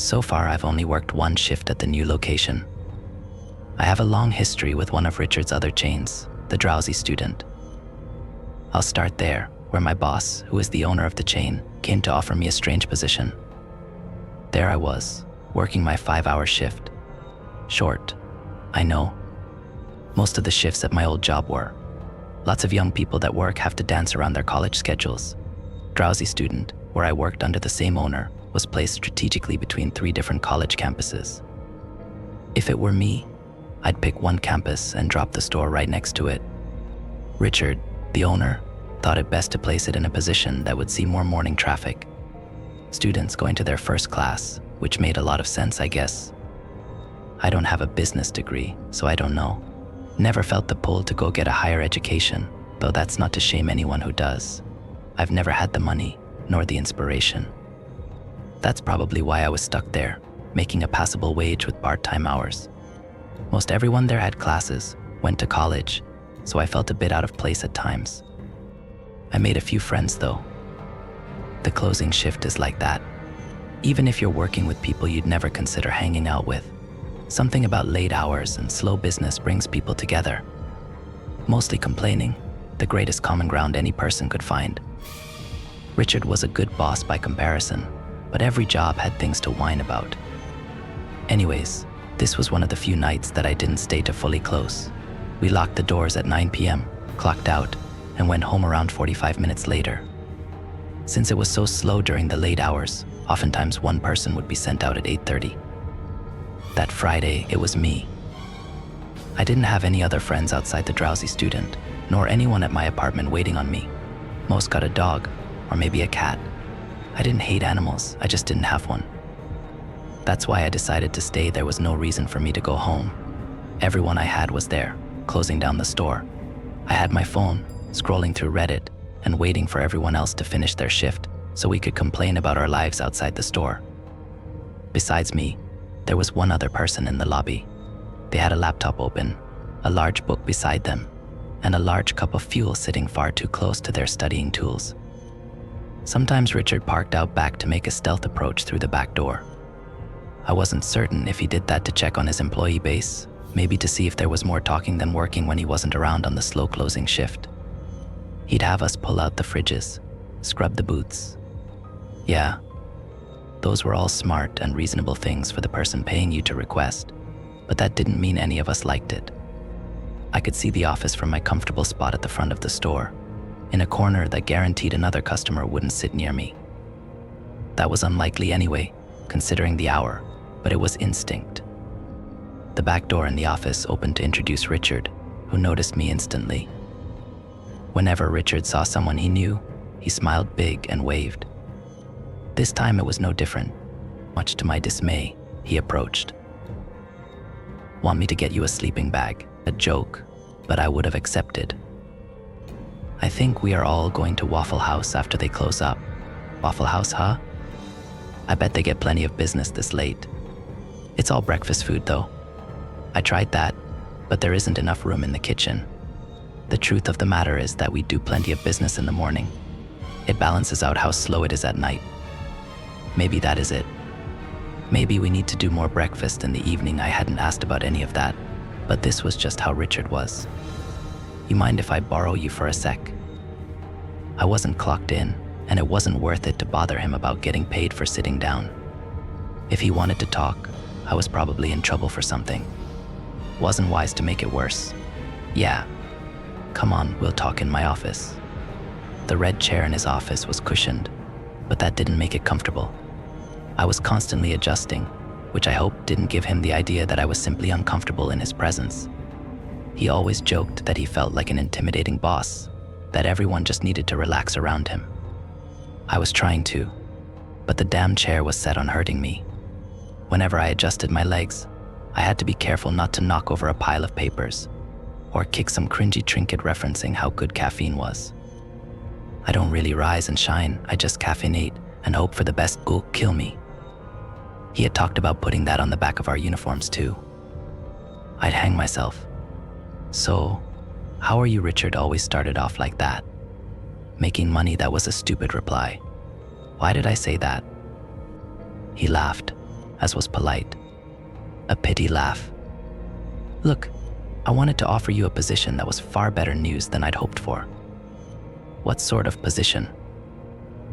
So far, I've only worked one shift at the new location. I have a long history with one of Richard's other chains, the Drowsy Student. I'll start there, where my boss, who is the owner of the chain, came to offer me a strange position. There I was, working my 5-hour shift. Short, I know. Most of the shifts at my old job were. Lots of young people that work have to dance around their college schedules. Drowsy Student, where I worked under the same owner, was placed strategically between 3 different college campuses. If it were me, I'd pick one campus and drop the store right next to it. Richard, the owner, thought it best to place it in a position that would see more morning traffic. Students going to their first class, which made a lot of sense, I guess. I don't have a business degree, so I don't know. Never felt the pull to go get a higher education, though that's not to shame anyone who does. I've never had the money, nor the inspiration. That's probably why I was stuck there, making a passable wage with part-time hours. Most everyone there had classes, went to college, so I felt a bit out of place at times. I made a few friends though. The closing shift is like that. Even if you're working with people you'd never consider hanging out with, something about late hours and slow business brings people together. Mostly complaining, the greatest common ground any person could find. Richard was a good boss by comparison, but every job had things to whine about. Anyways, this was one of the few nights that I didn't stay to fully close. We locked the doors at 9 p.m., clocked out, and went home around 45 minutes later. Since it was so slow during the late hours, oftentimes one person would be sent out at 8:30. That Friday, it was me. I didn't have any other friends outside the Drowsy Student, nor anyone at my apartment waiting on me. Most got a dog, or maybe a cat. I didn't hate animals, I just didn't have one. That's why I decided to stay. There was no reason for me to go home. Everyone I had was there, closing down the store. I had my phone, scrolling through Reddit, and waiting for everyone else to finish their shift so we could complain about our lives outside the store. Besides me, there was one other person in the lobby. They had a laptop open, a large book beside them, and a large cup of fuel sitting far too close to their studying tools. Sometimes Richard parked out back to make a stealth approach through the back door. I wasn't certain if he did that to check on his employee base, maybe to see if there was more talking than working when he wasn't around on the slow closing shift. He'd have us pull out the fridges, scrub the booths. Yeah, those were all smart and reasonable things for the person paying you to request, but that didn't mean any of us liked it. I could see the office from my comfortable spot at the front of the store, in a corner that guaranteed another customer wouldn't sit near me. That was unlikely anyway, considering the hour, but it was instinct. The back door in the office opened to introduce Richard, who noticed me instantly. Whenever Richard saw someone he knew, he smiled big and waved. This time it was no different. Much to my dismay, he approached. "Want me to get you a sleeping bag?" A joke, but I would have accepted. "I think we are all going to Waffle House after they close up." "Waffle House, huh? I bet they get plenty of business this late." "It's all breakfast food though." "I tried that, but there isn't enough room in the kitchen. The truth of the matter is that we do plenty of business in the morning. It balances out how slow it is at night." "Maybe that is it. Maybe we need to do more breakfast in the evening." I hadn't asked about any of that, but this was just how Richard was. "You mind if I borrow you for a sec?" I wasn't clocked in, and it wasn't worth it to bother him about getting paid for sitting down. If he wanted to talk, I was probably in trouble for something. Wasn't wise to make it worse. "Yeah, come on, we'll talk in my office." The red chair in his office was cushioned, but that didn't make it comfortable. I was constantly adjusting, which I hoped didn't give him the idea that I was simply uncomfortable in his presence. He always joked that he felt like an intimidating boss, that everyone just needed to relax around him. I was trying to, but the damn chair was set on hurting me. Whenever I adjusted my legs, I had to be careful not to knock over a pile of papers or kick some cringy trinket referencing how good caffeine was. I don't really rise and shine, I just caffeinate and hope for the best. Kill me. He had talked about putting that on the back of our uniforms too. I'd hang myself. "So, how are you?" Richard always started off like that. Making money, that was a stupid reply. Why did I say that? He laughed, as was polite. A pity laugh. Look, I wanted to offer you a position that was far better news than I'd hoped for. What sort of position?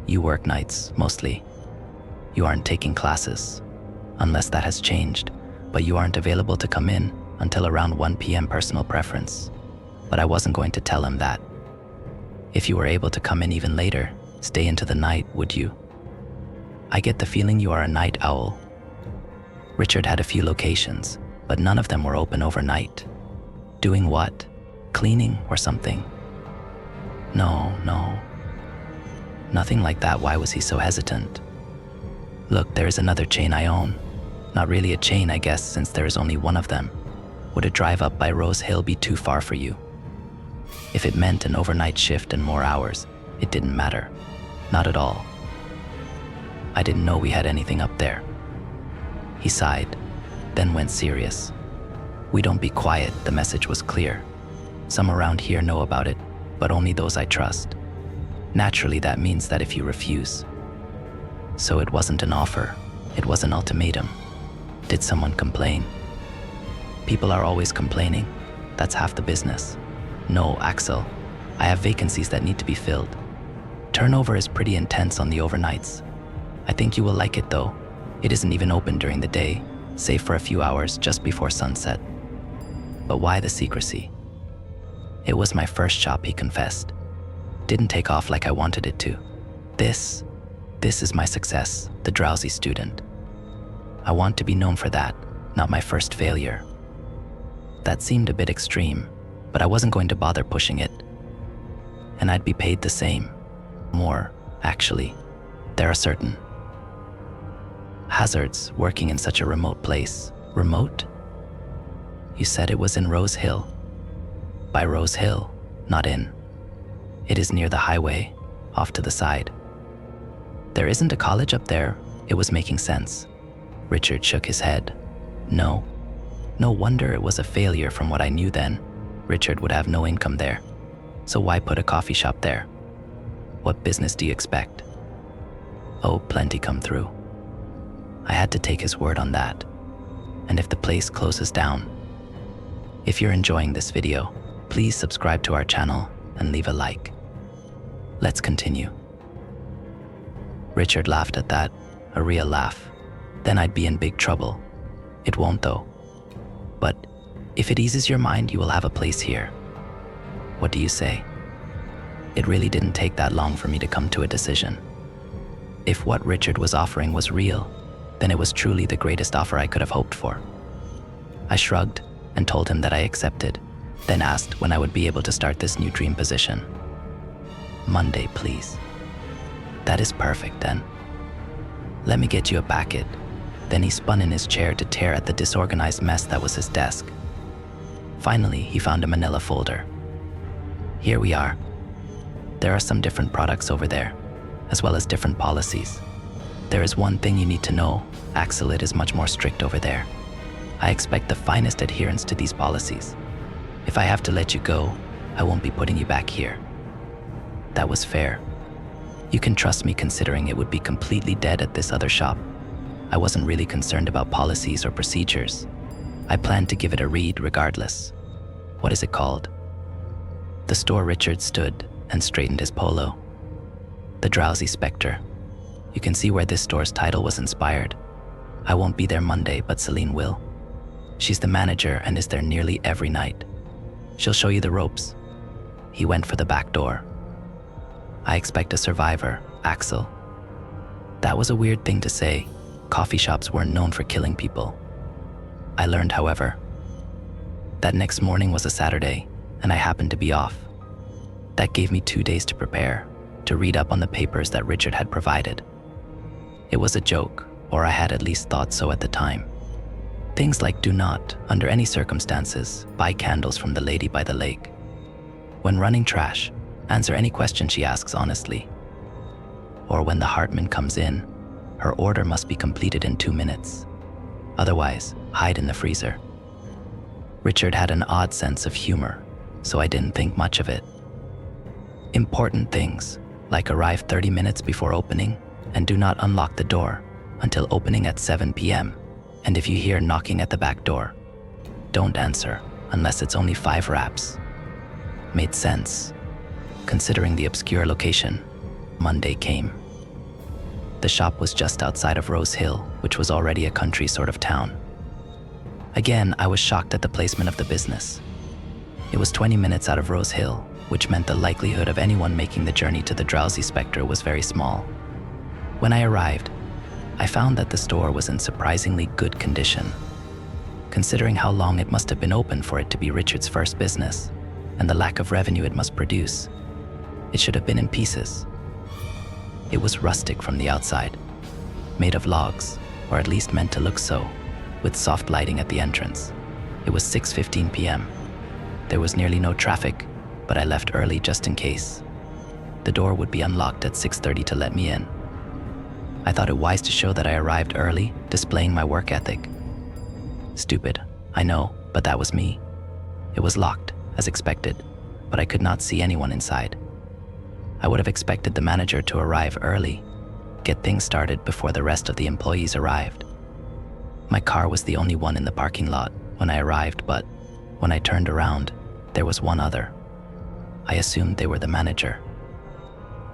You work nights, mostly. You aren't taking classes, unless that has changed, but you aren't available to come in until around 1 p.m. personal preference. But I wasn't going to tell him that. If you were able to come in even later, stay into the night, would you? I get the feeling you are a night owl. Richard had a few locations, but none of them were open overnight. Doing what? Cleaning or something? No. Nothing like that. Why was he so hesitant? Look, there is another chain I own. Not really a chain, I guess, since there is only one of them. Would a drive up by Rose Hill be too far for you? If it meant an overnight shift and more hours, it didn't matter. Not at all. I didn't know we had anything up there. He sighed, then went serious. We don't be quiet, the message was clear. Some around here know about it, but only those I trust. Naturally, that means that if you refuse. So it wasn't an offer, it was an ultimatum. Did someone complain? People are always complaining. That's half the business. No, Axel, I have vacancies that need to be filled. Turnover is pretty intense on the overnights. I think you will like it though. It isn't even open during the day, save for a few hours just before sunset. But why the secrecy? It was my first shop, he confessed. Didn't take off like I wanted it to. This is my success, the drowsy student. I want to be known for that, not my first failure. That seemed a bit extreme, but I wasn't going to bother pushing it. And I'd be paid the same. More, actually. There are certain hazards working in such a remote place. Remote? You said it was in Rose Hill. By Rose Hill, not in. It is near the highway, off to the side. There isn't a college up there. It was making sense. Richard shook his head. No. No wonder it was a failure from what I knew then. Richard would have no income there. So why put a coffee shop there? What business do you expect? Oh, plenty come through. I had to take his word on that. And if the place closes down. If you're enjoying this video, please subscribe to our channel and leave a like. Let's continue. Richard laughed at that, a real laugh. Then I'd be in big trouble. It won't though. But if it eases your mind, you will have a place here. What do you say? It really didn't take that long for me to come to a decision. If what Richard was offering was real, then it was truly the greatest offer I could have hoped for. I shrugged and told him that I accepted, then asked when I would be able to start this new dream position. Monday, please. That is perfect then. Let me get you a packet. Then he spun in his chair to tear at the disorganized mess that was his desk. Finally, he found a manila folder. Here we are. There are some different products over there, as well as different policies. There is one thing you need to know. Axel, it is much more strict over there. I expect the finest adherence to these policies. If I have to let you go, I won't be putting you back here. That was fair. You can trust me considering it would be completely dead at this other shop. I wasn't really concerned about policies or procedures. I planned to give it a read regardless. What is it called? The store. Richard stood and straightened his polo. The Drowsy Spectre. You can see where this store's title was inspired. I won't be there Monday, but Celine will. She's the manager and is there nearly every night. She'll show you the ropes. He went for the back door. I expect a survivor, Axel. That was a weird thing to say. Coffee shops weren't known for killing people. I learned, however, that next morning was a Saturday, and I happened to be off. That gave me 2 days to prepare, to read up on the papers that Richard had provided. It was a joke, or I had at least thought so at the time. Things like do not, under any circumstances, buy candles from the lady by the lake. When running trash, answer any question she asks honestly. Or when the Hartman comes in, her order must be completed in 2 minutes. Otherwise, hide in the freezer. Richard had an odd sense of humor, so I didn't think much of it. Important things, like arrive 30 minutes before opening and do not unlock the door until opening at 7 p.m. And if you hear knocking at the back door, don't answer unless it's only 5 raps. Made sense. Considering the obscure location, Monday came. The shop was just outside of Rose Hill, which was already a country sort of town. Again, I was shocked at the placement of the business. It was 20 minutes out of Rose Hill, which meant the likelihood of anyone making the journey to the Drowsy Spectre was very small. When I arrived, I found that the store was in surprisingly good condition. Considering how long it must have been open for it to be Richard's first business, and the lack of revenue it must produce, it should have been in pieces. It was rustic from the outside, made of logs, or at least meant to look so, with soft lighting at the entrance. It was 6:15 p.m. There was nearly no traffic, but I left early just in case. The door would be unlocked at 6:30 to let me in. I thought it wise to show that I arrived early, displaying my work ethic. Stupid, I know, but that was me. It was locked, as expected, but I could not see anyone inside. I would have expected the manager to arrive early, get things started before the rest of the employees arrived. My car was the only one in the parking lot when I arrived, but when I turned around, there was one other. I assumed they were the manager.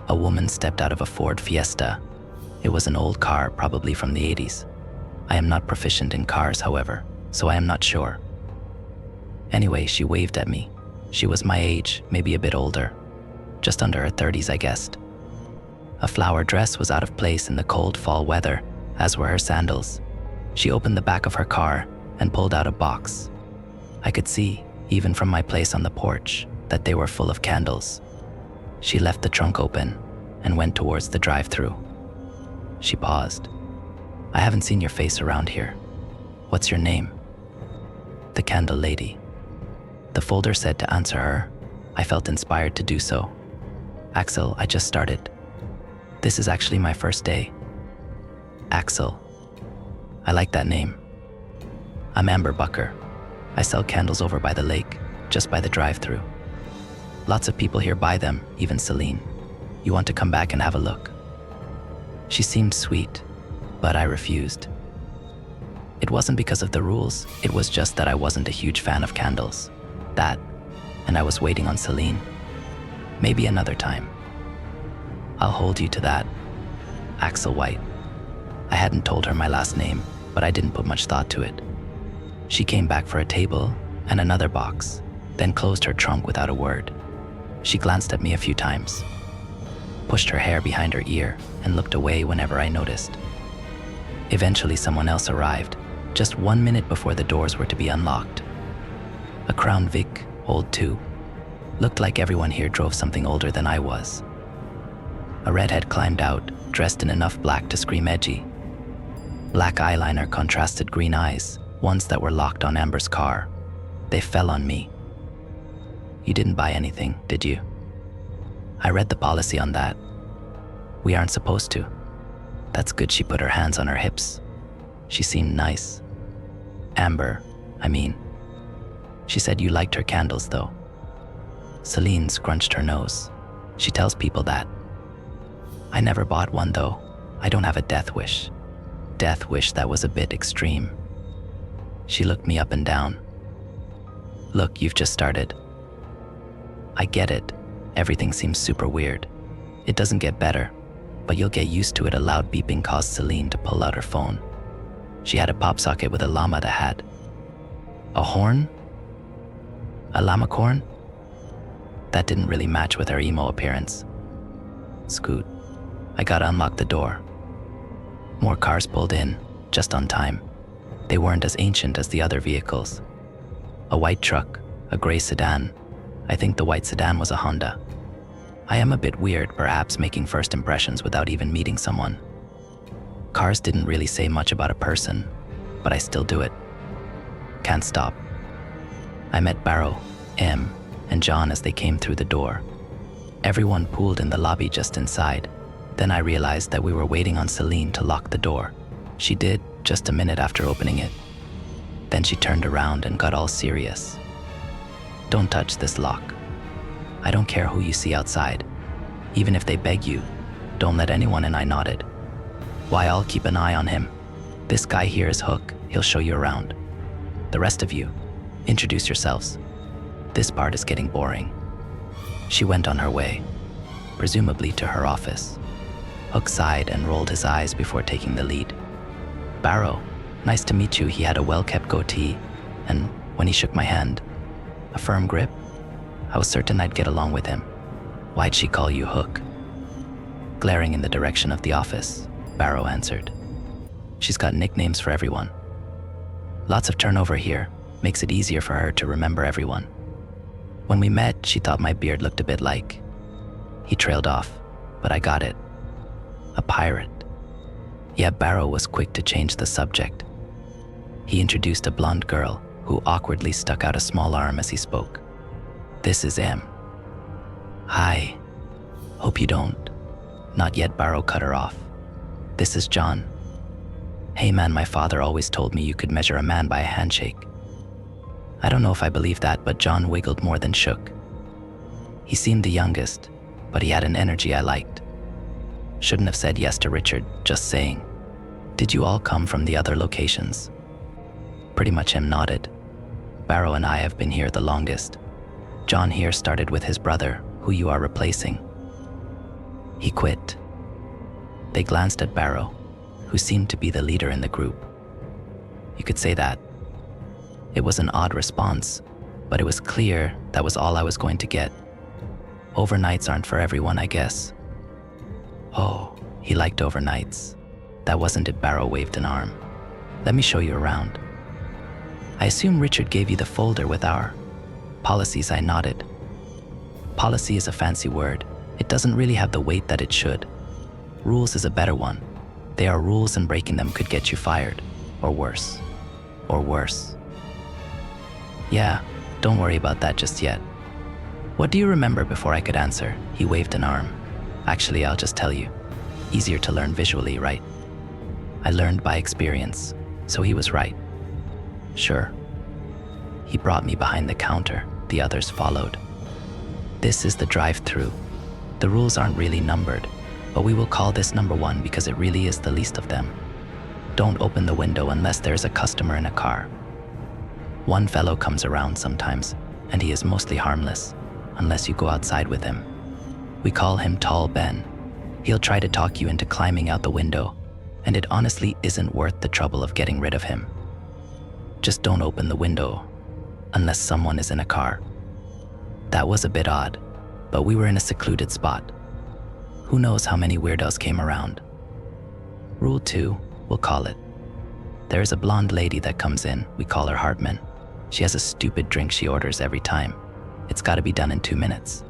A woman stepped out of a Ford Fiesta. It was an old car, probably from the 80s. I am not proficient in cars, however, so I am not sure. Anyway, she waved at me. She was my age, maybe a bit older. Just under her 30s, I guessed. A flower dress was out of place in the cold fall weather, as were her sandals. She opened the back of her car and pulled out a box. I could see, even from my place on the porch, that they were full of candles. She left the trunk open and went towards the drive-thru. She paused. I haven't seen your face around here. What's your name? The candle lady. The folder said to answer her. I felt inspired to do so. Axel, I just started. This is actually my first day. Axel. I like that name. I'm Amber Bucker. I sell candles over by the lake, just by the drive-thru. Lots of people here buy them, even Celine. You want to come back and have a look? She seemed sweet, but I refused. It wasn't because of the rules, it was just that I wasn't a huge fan of candles. That, and I was waiting on Celine. Maybe another time. I'll hold you to that. Axel White. I hadn't told her my last name, but I didn't put much thought to it. She came back for a table and another box, then closed her trunk without a word. She glanced at me a few times, pushed her hair behind her ear, and looked away whenever I noticed. Eventually someone else arrived, just 1 minute before the doors were to be unlocked. A Crown Vic, old too. Looked like everyone here drove something older than I was. A redhead climbed out, dressed in enough black to scream edgy. Black eyeliner contrasted green eyes, ones that were locked on Amber's car. They fell on me. You didn't buy anything, did you? I read the policy on that. We aren't supposed to. That's good. She put her hands on her hips. She seemed nice. Amber, I mean. She said you liked her candles, though. Celine scrunched her nose. She tells people that. I never bought one, though. I don't have a death wish. Death wish that was a bit extreme. She looked me up and down. Look, you've just started. I get it. Everything seems super weird. It doesn't get better, but you'll get used to it. A loud beeping caused Celine to pull out her phone. She had a pop socket with a llama that had. A horn? A llama corn? That didn't really match with her emo appearance. Scoot. I gotta unlock the door. More cars pulled in, just on time. They weren't as ancient as the other vehicles. A white truck, a gray sedan. I think the white sedan was a Honda. I am a bit weird, perhaps making first impressions without even meeting someone. Cars didn't really say much about a person, but I still do it. Can't stop. I met Barrow, M, and John as they came through the door. Everyone pooled in the lobby just inside. Then I realized that we were waiting on Celine to lock the door. She did, just a minute after opening it. Then she turned around and got all serious. Don't touch this lock. I don't care who you see outside. Even if they beg you, don't let anyone in. I nodded. Why, I'll keep an eye on him. This guy here is Hook. He'll show you around. The rest of you, introduce yourselves. This part is getting boring." She went on her way, presumably to her office. Hook sighed and rolled his eyes before taking the lead. "Barrow, nice to meet you." He had a well-kept goatee, and when he shook my hand, a firm grip. I was certain I'd get along with him. "Why'd she call you Hook?" Glaring in the direction of the office, Barrow answered. "She's got nicknames for everyone. Lots of turnover here, makes it easier for her to remember everyone. When we met, she thought my beard looked a bit like..." He trailed off, but I got it. "A pirate." Yeah, Barrow was quick to change the subject. He introduced a blonde girl who awkwardly stuck out a small arm as he spoke. "This is Em." "Hi. Hope you don't." "Not yet," Barrow cut her off. "This is John." "Hey man, my father always told me you could measure a man by a handshake." I don't know if I believe that, but John wiggled more than shook. He seemed the youngest, but he had an energy I liked. Shouldn't have said yes to Richard, just saying. "Did you all come from the other locations?" Pretty much him nodded. "Barrow and I have been here the longest. John here started with his brother, who you are replacing. He quit." They glanced at Barrow, who seemed to be the leader in the group. You could say that. It was an odd response, but it was clear that was all I was going to get. Overnights aren't for everyone, I guess. "Oh, he liked overnights. That wasn't it." Barrow waved an arm. "Let me show you around." "I assume Richard gave you the folder with our policies." I nodded. Policy is a fancy word. It doesn't really have the weight that it should. Rules is a better one. They are rules and breaking them could get you fired. Or worse. Or worse. "Yeah, don't worry about that just yet. What do you remember?" Before I could answer, he waved an arm. "Actually, I'll just tell you. Easier to learn visually, right?" I learned by experience, so he was right. "Sure." He brought me behind the counter. The others followed. "This is the drive-through. The rules aren't really numbered, but we will call this number 1 because it really is the least of them. Don't open the window unless there's a customer in a car. One fellow comes around sometimes, and he is mostly harmless, unless you go outside with him. We call him Tall Ben. He'll try to talk you into climbing out the window, and it honestly isn't worth the trouble of getting rid of him. Just don't open the window, unless someone is in a car." That was a bit odd, but we were in a secluded spot. Who knows how many weirdos came around. Rule 2, we'll call it. There is a blonde lady that comes in. We call her Hartman. She has a stupid drink she orders every time. It's got to be done in 2 minutes.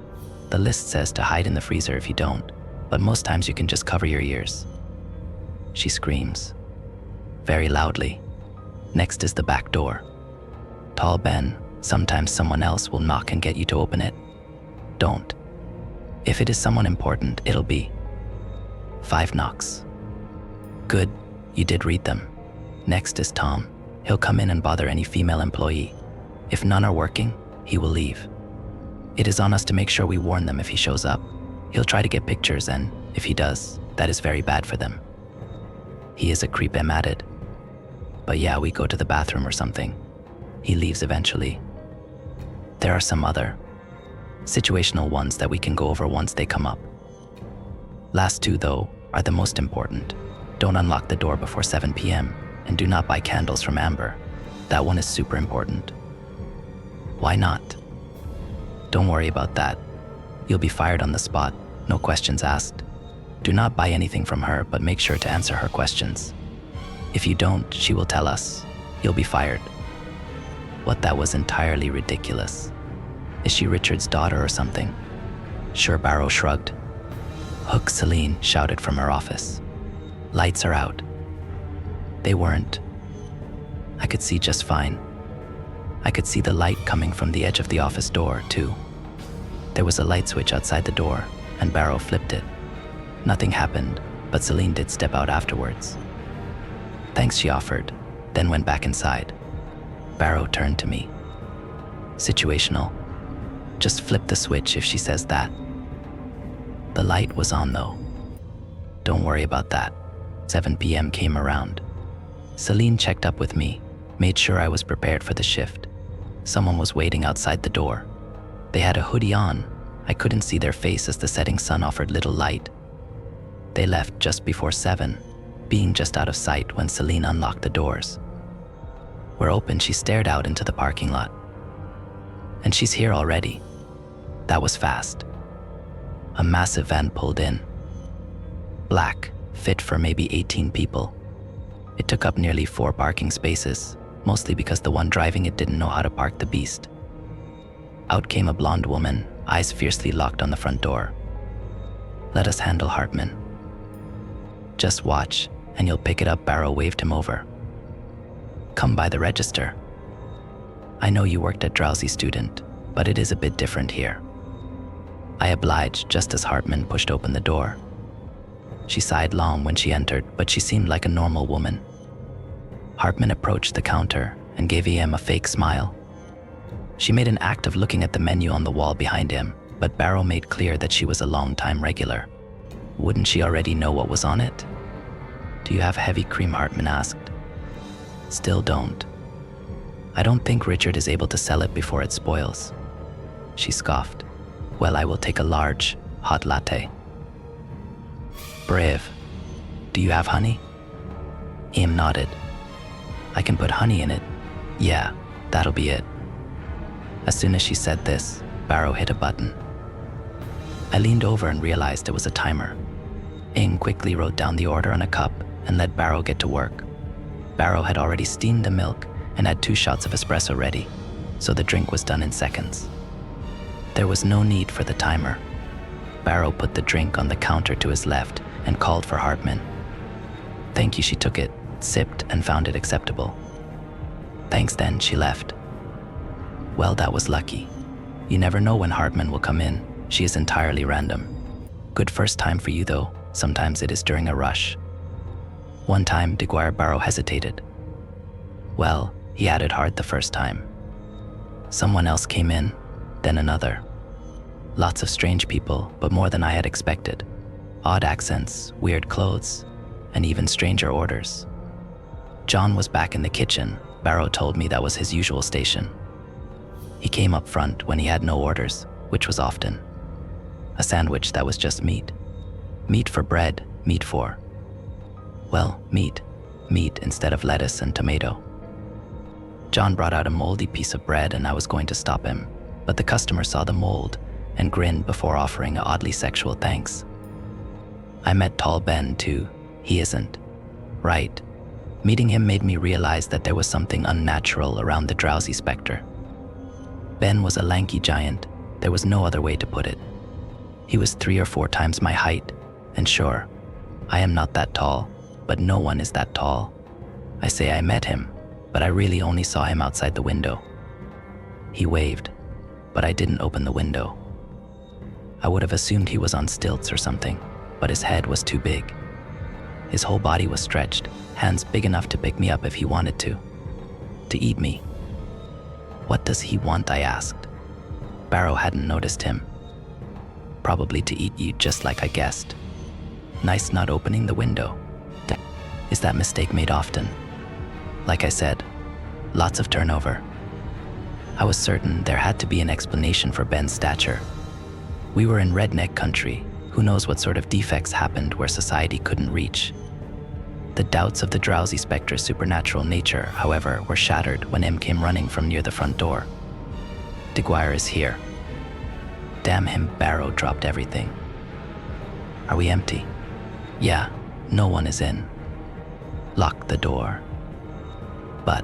The list says to hide in the freezer if you don't, but most times you can just cover your ears. She screams, very loudly. Next is the back door. Tall Ben, sometimes someone else will knock and get you to open it. Don't. If it is someone important, it'll be 5 knocks. Good, you did read them. Next is Tom. He'll come in and bother any female employee. If none are working, he will leave. It is on us to make sure we warn them if he shows up. He'll try to get pictures, and if he does, that is very bad for them. He is a creep, Em added. But yeah, we go to the bathroom or something. He leaves eventually. There are some other situational ones that we can go over once they come up. Last 2, though, are the most important. Don't unlock the door before 7 p.m. and do not buy candles from Amber. That one is super important. Why not? Don't worry about that. You'll be fired on the spot, no questions asked. Do not buy anything from her, but make sure to answer her questions. If you don't, she will tell us. You'll be fired. What, that was entirely ridiculous. Is she Richard's daughter or something? Sure, Barrow shrugged. Hook, Celine shouted from her office. Lights are out. They weren't. I could see just fine. I could see the light coming from the edge of the office door, too. There was a light switch outside the door, and Barrow flipped it. Nothing happened, but Celine did step out afterwards. Thanks, she offered, then went back inside. Barrow turned to me. Situational. Just flip the switch if she says that. The light was on, though. Don't worry about that. 7 p.m. came around. Celine checked up with me, made sure I was prepared for the shift. Someone was waiting outside the door. They had a hoodie on. I couldn't see their face as the setting sun offered little light. They left just before 7, being just out of sight when Celine unlocked the doors. We're open, she stared out into the parking lot. And she's here already. That was fast. A massive van pulled in. Black, fit for maybe 18 people. It took up nearly 4 parking spaces, mostly because the one driving it didn't know how to park the beast. Out came a blonde woman, eyes fiercely locked on the front door. "Let us handle Hartman." "Just watch, and you'll pick it up," Barrow waved him over. "Come by the register. I know you worked at Drowsy Student, but it is a bit different here." I obliged just as Hartman pushed open the door. She sighed long when she entered, but she seemed like a normal woman. Hartman approached the counter and gave EM a fake smile. She made an act of looking at the menu on the wall behind him, but Barrow made clear that she was a long-time regular. Wouldn't she already know what was on it? "Do you have heavy cream?" Hartman asked. "Still don't. I don't think Richard is able to sell it before it spoils." She scoffed. "Well, I will take a large, hot latte." "Brave. Do you have honey?" EM nodded. "I can put honey in it. Yeah, that'll be it." As soon as she said this, Barrow hit a button. I leaned over and realized it was a timer. Ing quickly wrote down the order on a cup and let Barrow get to work. Barrow had already steamed the milk and had 2 shots of espresso ready, so the drink was done in seconds. There was no need for the timer. Barrow put the drink on the counter to his left and called for Hartman. "Thank you," she took it, sipped, and found it acceptable. "Thanks then," she left. Well, that was lucky. You never know when Hartman will come in. She is entirely random. Good first time for you though. Sometimes it is during a rush. One time, Diguire Barrow hesitated. Well, he added hard the first time. Someone else came in, then another. Lots of strange people, but more than I had expected. Odd accents, weird clothes, and even stranger orders. John was back in the kitchen. Barrow told me that was his usual station. He came up front when he had no orders, which was often. A sandwich that was just meat. Meat for bread, meat for... well, meat. Meat instead of lettuce and tomato. John brought out a moldy piece of bread and I was going to stop him, but the customer saw the mold and grinned before offering an oddly sexual thanks. I met Tall Ben too. He isn't. Right. Meeting him made me realize that there was something unnatural around the drowsy specter. Ben was a lanky giant. There was no other way to put it. He was 3 or 4 times my height, and sure, I am not that tall, but no one is that tall. I say I met him, but I really only saw him outside the window. He waved, but I didn't open the window. I would have assumed he was on stilts or something, but his head was too big. His whole body was stretched, hands big enough to pick me up if he wanted to eat me. "What does he want?" I asked. Barrow hadn't noticed him. "Probably to eat you, just like I guessed." Nice not opening the window. Is that mistake made often? Like I said, lots of turnover. I was certain there had to be an explanation for Ben's stature. We were in redneck country. Who knows what sort of defects happened where society couldn't reach. The doubts of the drowsy specter's supernatural nature, however, were shattered when M came running from near the front door. "Diguire is here." Damn him, Barrow dropped everything. "Are we empty?" "Yeah, no one is in." "Lock the door." "But,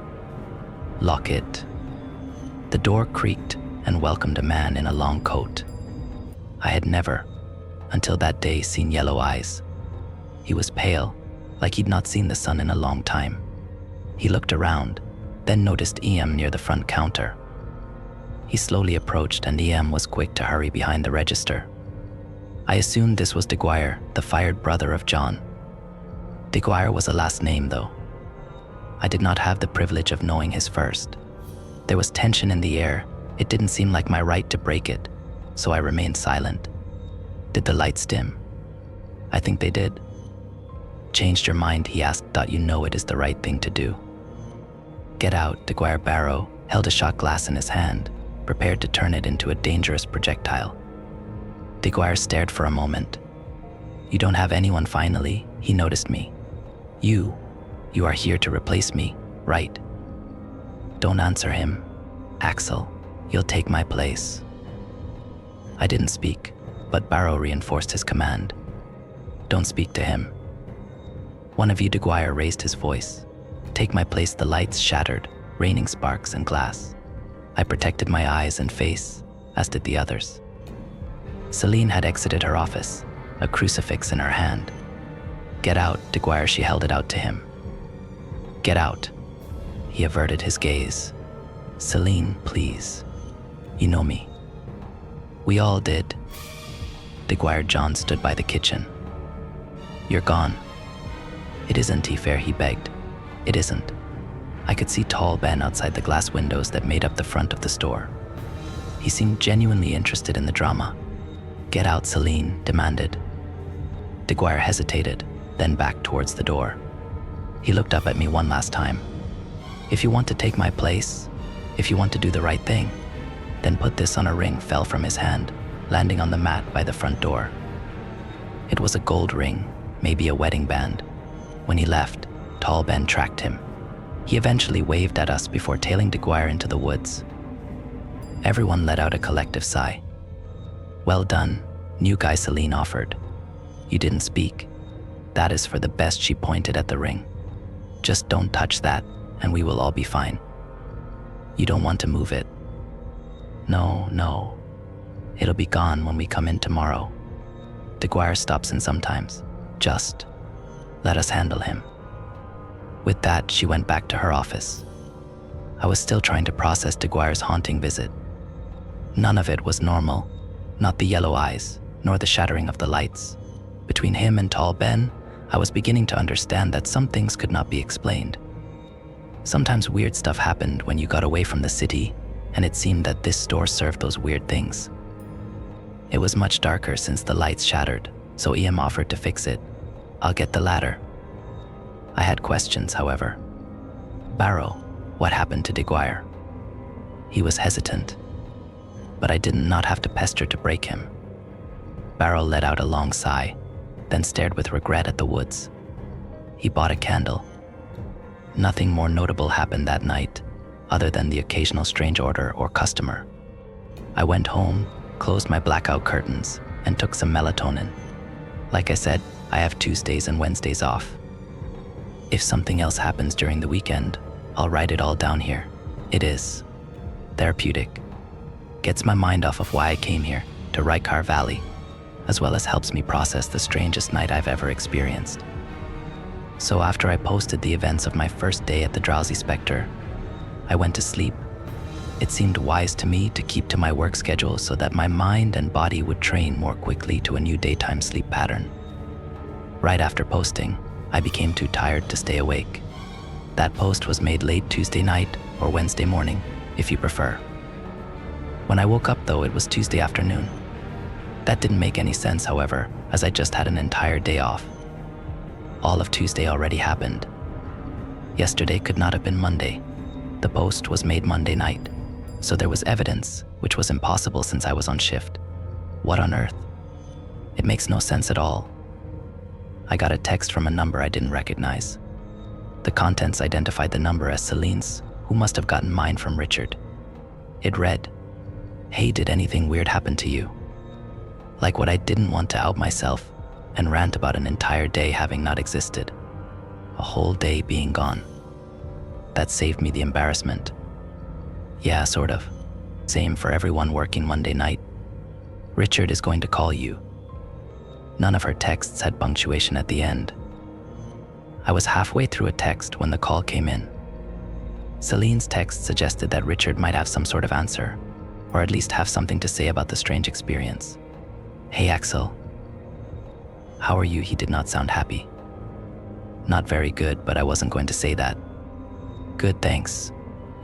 lock it." The door creaked and welcomed a man in a long coat. I had never, until that day, seen yellow eyes. He was pale, like he'd not seen the sun in a long time. He looked around, then noticed EM near the front counter. He slowly approached and EM was quick to hurry behind the register. I assumed this was Diguire, the fired brother of John. Diguire was a last name though. I did not have the privilege of knowing his first. There was tension in the air. It didn't seem like my right to break it, so I remained silent. Did the lights dim? I think they did. Changed your mind, he asked. You know it is the right thing to do. Get out, Dwyer Barrow held a shot glass in his hand, prepared to turn it into a dangerous projectile. Dwyer stared for a moment. You don't have anyone finally, he noticed me. You are here to replace me, right? Don't answer him, Axel. You'll take my place. I didn't speak, but Barrow reinforced his command. Don't speak to him. One of you, Dwyer raised his voice. Take my place. The lights shattered, raining sparks and glass. I protected my eyes and face, as did the others. Celine had exited her office, a crucifix in her hand. Get out, Dwyer, she held it out to him. Get out. He averted his gaze. Celine, please. You know me. We all did. Dwyer John stood by the kitchen. You're gone. It isn't fair, he begged. It isn't. I could see tall Ben outside the glass windows that made up the front of the store. He seemed genuinely interested in the drama. Get out, Celine demanded. Dwyer hesitated, then backed towards the door. He looked up at me one last time. If you want to take my place, if you want to do the right thing, then put this on. A ring fell from his hand, landing on the mat by the front door. It was a gold ring, maybe a wedding band. When he left, tall Ben tracked him. He eventually waved at us before tailing Dwyer into the woods. Everyone let out a collective sigh. Well done, new guy, Celine offered. You didn't speak. That is for the best, she pointed at the ring. Just don't touch that, and we will all be fine. You don't want to move it. No. It'll be gone when we come in tomorrow. Dwyer stops in sometimes. Just let us handle him. With that, she went back to her office. I was still trying to process Dwyer's haunting visit. None of it was normal. Not the yellow eyes, nor the shattering of the lights. Between him and tall Ben, I was beginning to understand that some things could not be explained. Sometimes weird stuff happened when you got away from the city, and it seemed that this store served those weird things. It was much darker since the lights shattered, so EM offered to fix it. I'll get the ladder. I had questions, however. Barrow, what happened to Dwyer? He was hesitant, but I did not have to pester to break him. Barrow let out a long sigh, then stared with regret at the woods. He bought a candle. Nothing more notable happened that night, other than the occasional strange order or customer. I went home, closed my blackout curtains, and took some melatonin. Like I said, I have Tuesdays and Wednesdays off. If something else happens during the weekend, I'll write it all down here. It is therapeutic. Gets my mind off of why I came here, to Rykar Valley, as well as helps me process the strangest night I've ever experienced. So after I posted the events of my first day at the Drowsy Spectre, I went to sleep. It seemed wise to me to keep to my work schedule so that my mind and body would train more quickly to a new daytime sleep pattern. Right after posting, I became too tired to stay awake. That post was made late Tuesday night or Wednesday morning, if you prefer. When I woke up though, it was Tuesday afternoon. That didn't make any sense, however, as I just had an entire day off. All of Tuesday already happened. Yesterday could not have been Monday. The post was made Monday night, so there was evidence, which was impossible since I was on shift. What on earth? It makes no sense at all. I got a text from a number I didn't recognize. The contents identified the number as Celine's, who must have gotten mine from Richard. It read, "Hey, did anything weird happen to you?" Like what I didn't want to out myself and rant about an entire day having not existed. A whole day being gone. That saved me the embarrassment. Yeah, sort of. Same for everyone working Monday night. Richard is going to call you. None of her texts had punctuation at the end. I was halfway through a text when the call came in. Celine's text suggested that Richard might have some sort of answer, or at least have something to say about the strange experience. "Hey Axel. How are you?" He did not sound happy. Not very good, but I wasn't going to say that. "Good, thanks.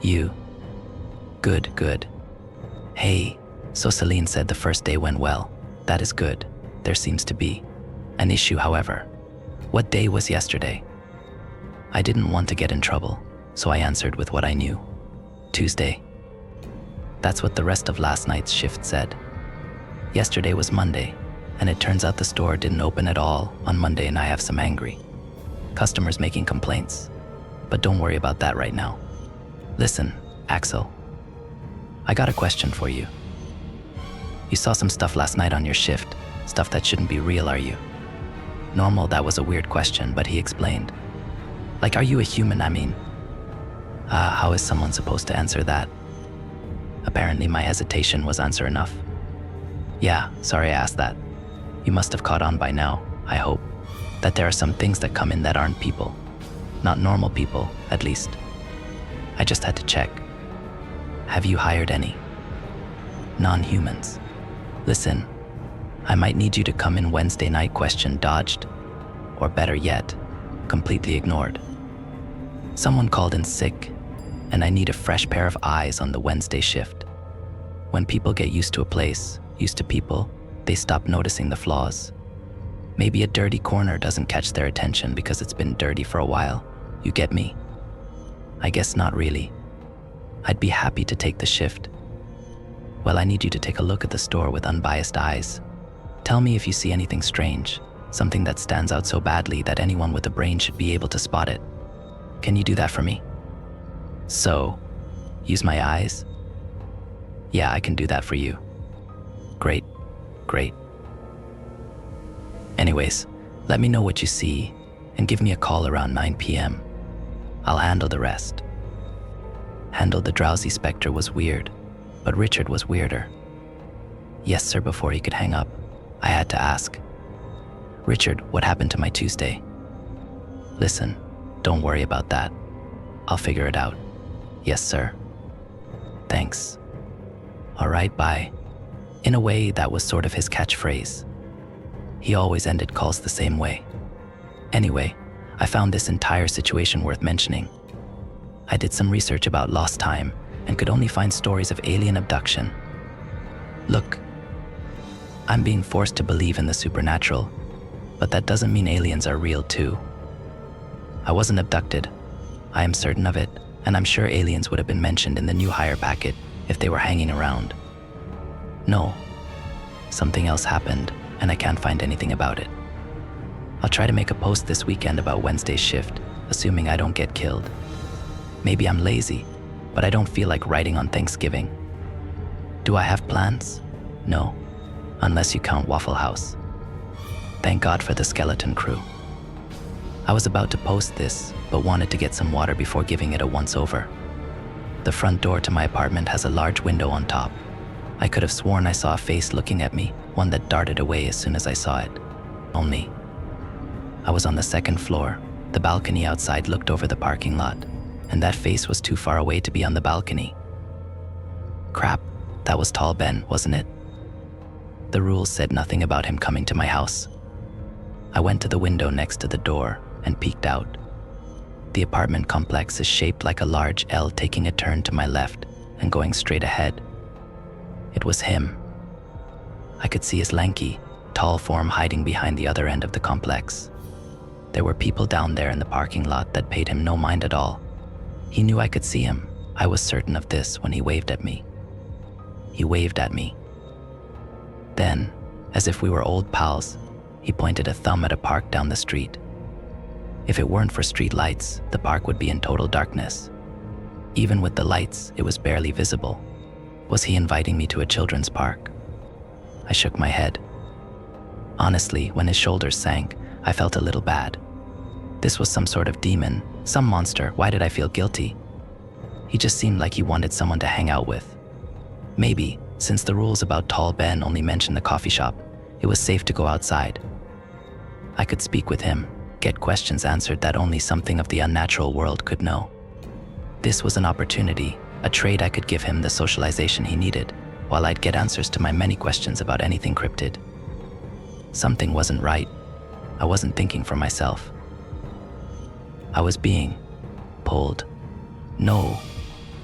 You?" Good. "Hey, so Celine said the first day went well. That is good. There seems to be an issue, however. What day was yesterday? I didn't want to get in trouble, so I answered with what I knew. Tuesday. That's what the rest of last night's shift said. Yesterday was Monday, and it turns out the store didn't open at all on Monday, and I have some angry customers making complaints. But don't worry about that right now. Listen, Axel, I got a question for you. You saw some stuff last night on your shift, stuff that shouldn't be real, are you? Normal, that was a weird question, but he explained. Like, are you a human, I mean? How is someone supposed to answer that? Apparently my hesitation was answer enough. Yeah, sorry I asked that. You must have caught on by now, I hope, that there are some things that come in that aren't people. Not normal people, at least. I just had to check. Have you hired any non-humans? Listen, I might need you to come in Wednesday night. Question dodged, or better yet, completely ignored. Someone called in sick, and I need a fresh pair of eyes on the Wednesday shift. When people get used to a place, used to people, they stop noticing the flaws. Maybe a dirty corner doesn't catch their attention because it's been dirty for a while. You get me? I guess not really. I'd be happy to take the shift. Well, I need you to take a look at the store with unbiased eyes. Tell me if you see anything strange, something that stands out so badly that anyone with a brain should be able to spot it. Can you do that for me? So, use my eyes? Yeah, I can do that for you. Great, great. Anyways, let me know what you see and give me a call around 9 p.m. I'll handle the rest. Handle the drowsy specter was weird, but Richard was weirder. Yes, sir. Before he could hang up, I had to ask. Richard, what happened to my Tuesday? Listen, don't worry about that. I'll figure it out. Yes, sir. Thanks. All right, bye. In a way, that was sort of his catchphrase. He always ended calls the same way. Anyway, I found this entire situation worth mentioning. I did some research about lost time and could only find stories of alien abduction. Look, I'm being forced to believe in the supernatural, but that doesn't mean aliens are real too. I wasn't abducted. I am certain of it, and I'm sure aliens would have been mentioned in the new hire packet if they were hanging around. No, something else happened, and I can't find anything about it. I'll try to make a post this weekend about Wednesday's shift, assuming I don't get killed. Maybe I'm lazy, but I don't feel like writing on Thanksgiving. Do I have plans? No, unless you count Waffle House. Thank God for the skeleton crew. I was about to post this, but wanted to get some water before giving it a once-over. The front door to my apartment has a large window on top. I could have sworn I saw a face looking at me, one that darted away as soon as I saw it. Only, I was on the second floor. The balcony outside looked over the parking lot, and that face was too far away to be on the balcony. Crap, that was Tall Ben, wasn't it? The rules said nothing about him coming to my house. I went to the window next to the door and peeked out. The apartment complex is shaped like a large L, taking a turn to my left and going straight ahead. It was him. I could see his lanky, tall form hiding behind the other end of the complex. There were people down there in the parking lot that paid him no mind at all. He knew I could see him. I was certain of this when he waved at me. He waved at me. Then, as if we were old pals, he pointed a thumb at a park down the street. If it weren't for street lights, the park would be in total darkness. Even with the lights, it was barely visible. Was he inviting me to a children's park? I shook my head. Honestly, when his shoulders sank, I felt a little bad. This was some sort of demon, some monster. Why did I feel guilty? He just seemed like he wanted someone to hang out with. Maybe, since the rules about Tall Ben only mentioned the coffee shop, it was safe to go outside. I could speak with him, get questions answered that only something of the unnatural world could know. This was an opportunity, a trade. I could give him the socialization he needed, while I'd get answers to my many questions about anything cryptid. Something wasn't right. I wasn't thinking for myself. I was being pulled. No,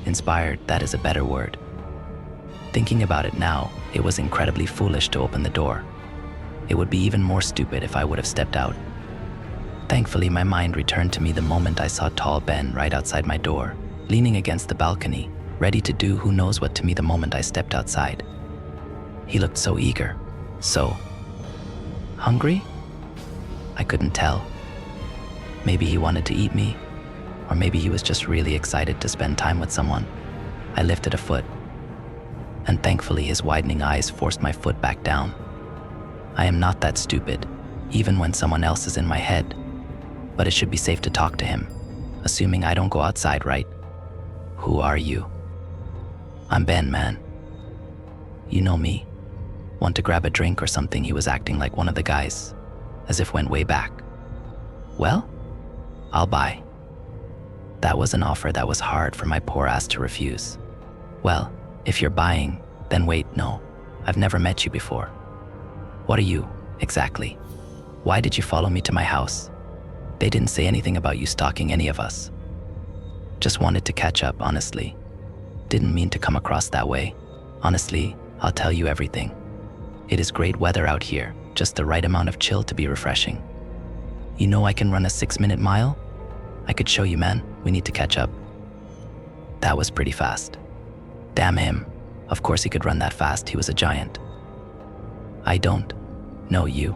inspired, that is a better word. Thinking about it now, it was incredibly foolish to open the door. It would be even more stupid if I would have stepped out. Thankfully, my mind returned to me the moment I saw tall Ben right outside my door, leaning against the balcony, ready to do who knows what to me the moment I stepped outside. He looked so eager, so hungry? I couldn't tell. Maybe he wanted to eat me, or maybe he was just really excited to spend time with someone. I lifted a foot, and thankfully his widening eyes forced my foot back down. I am not that stupid, even when someone else is in my head, but it should be safe to talk to him, assuming I don't go outside, right? Who are you? I'm Ben, man. You know me. Want to grab a drink or something? He was acting like one of the guys, as if went way back. Well, I'll buy. That was an offer that was hard for my poor ass to refuse. Well, if you're buying, then wait, no. I've never met you before. What are you, exactly? Why did you follow me to my house? They didn't say anything about you stalking any of us. Just wanted to catch up, honestly. Didn't mean to come across that way. Honestly, I'll tell you everything. It is great weather out here, just the right amount of chill to be refreshing. You know I can run a 6-minute mile? I could show you, man. We need to catch up. That was pretty fast. Damn him. Of course he could run that fast, he was a giant. I don't. No, you.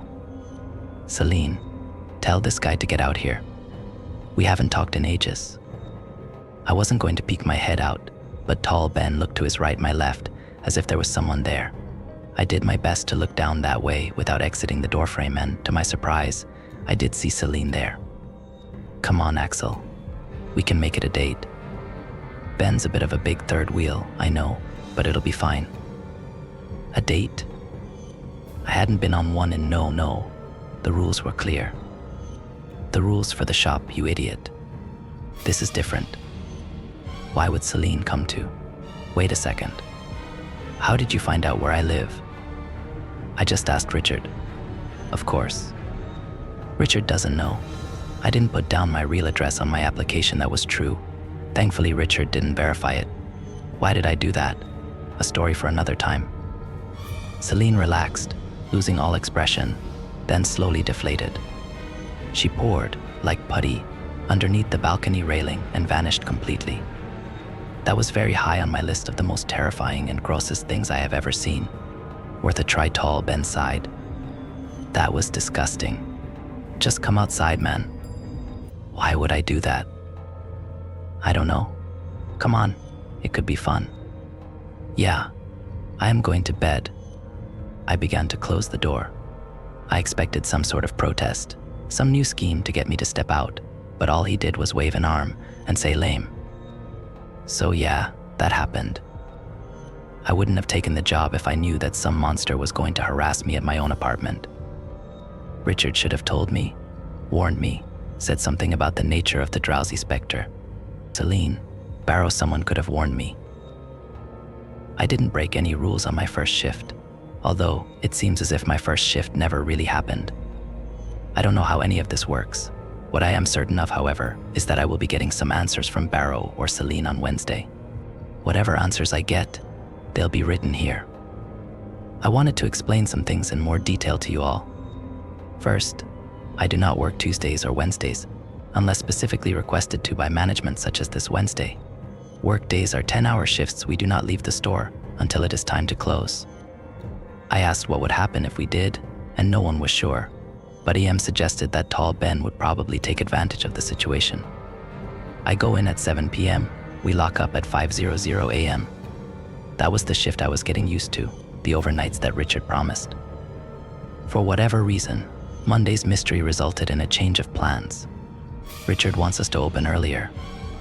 Celine, tell this guy to get out here. We haven't talked in ages. I wasn't going to peek my head out, but tall Ben looked to his right, my left, as if there was someone there. I did my best to look down that way without exiting the doorframe, and to my surprise, I did see Celine there. Come on, Axel. We can make it a date. Ben's a bit of a big third wheel, I know, but it'll be fine. A date? I hadn't been on one in no. The rules were clear. The rules for the shop, you idiot. This is different. Why would Celine come to? Wait a second. How did you find out where I live? I just asked Richard. Of course. Richard doesn't know. I didn't put down my real address on my application that was true. Thankfully, Richard didn't verify it. Why did I do that? A story for another time. Celine relaxed, losing all expression, then slowly deflated. She poured, like putty, underneath the balcony railing and vanished completely. That was very high on my list of the most terrifying and grossest things I have ever seen. Worth a try, tall Ben sighed. That was disgusting. Just come outside, man. Why would I do that? I don't know. Come on, it could be fun. Yeah, I am going to bed. I began to close the door. I expected some sort of protest, some new scheme to get me to step out, but all he did was wave an arm and say lame. So yeah, that happened. I wouldn't have taken the job if I knew that some monster was going to harass me at my own apartment. Richard should have told me, warned me, said something about the nature of the drowsy specter. Celine, Barrow, someone could have warned me. I didn't break any rules on my first shift, although it seems as if my first shift never really happened. I don't know how any of this works. What I am certain of, however, is that I will be getting some answers from Barrow or Celine on Wednesday. Whatever answers I get, they'll be written here. I wanted to explain some things in more detail to you all. First, I do not work Tuesdays or Wednesdays, unless specifically requested to by management, such as this Wednesday. Work days are 10-hour shifts. We do not leave the store until it is time to close. I asked what would happen if we did, and no one was sure, but EM suggested that tall Ben would probably take advantage of the situation. I go in at 7 p.m. We lock up at 5:00 a.m. That was the shift I was getting used to, the overnights that Richard promised. For whatever reason, Monday's mystery resulted in a change of plans. Richard wants us to open earlier.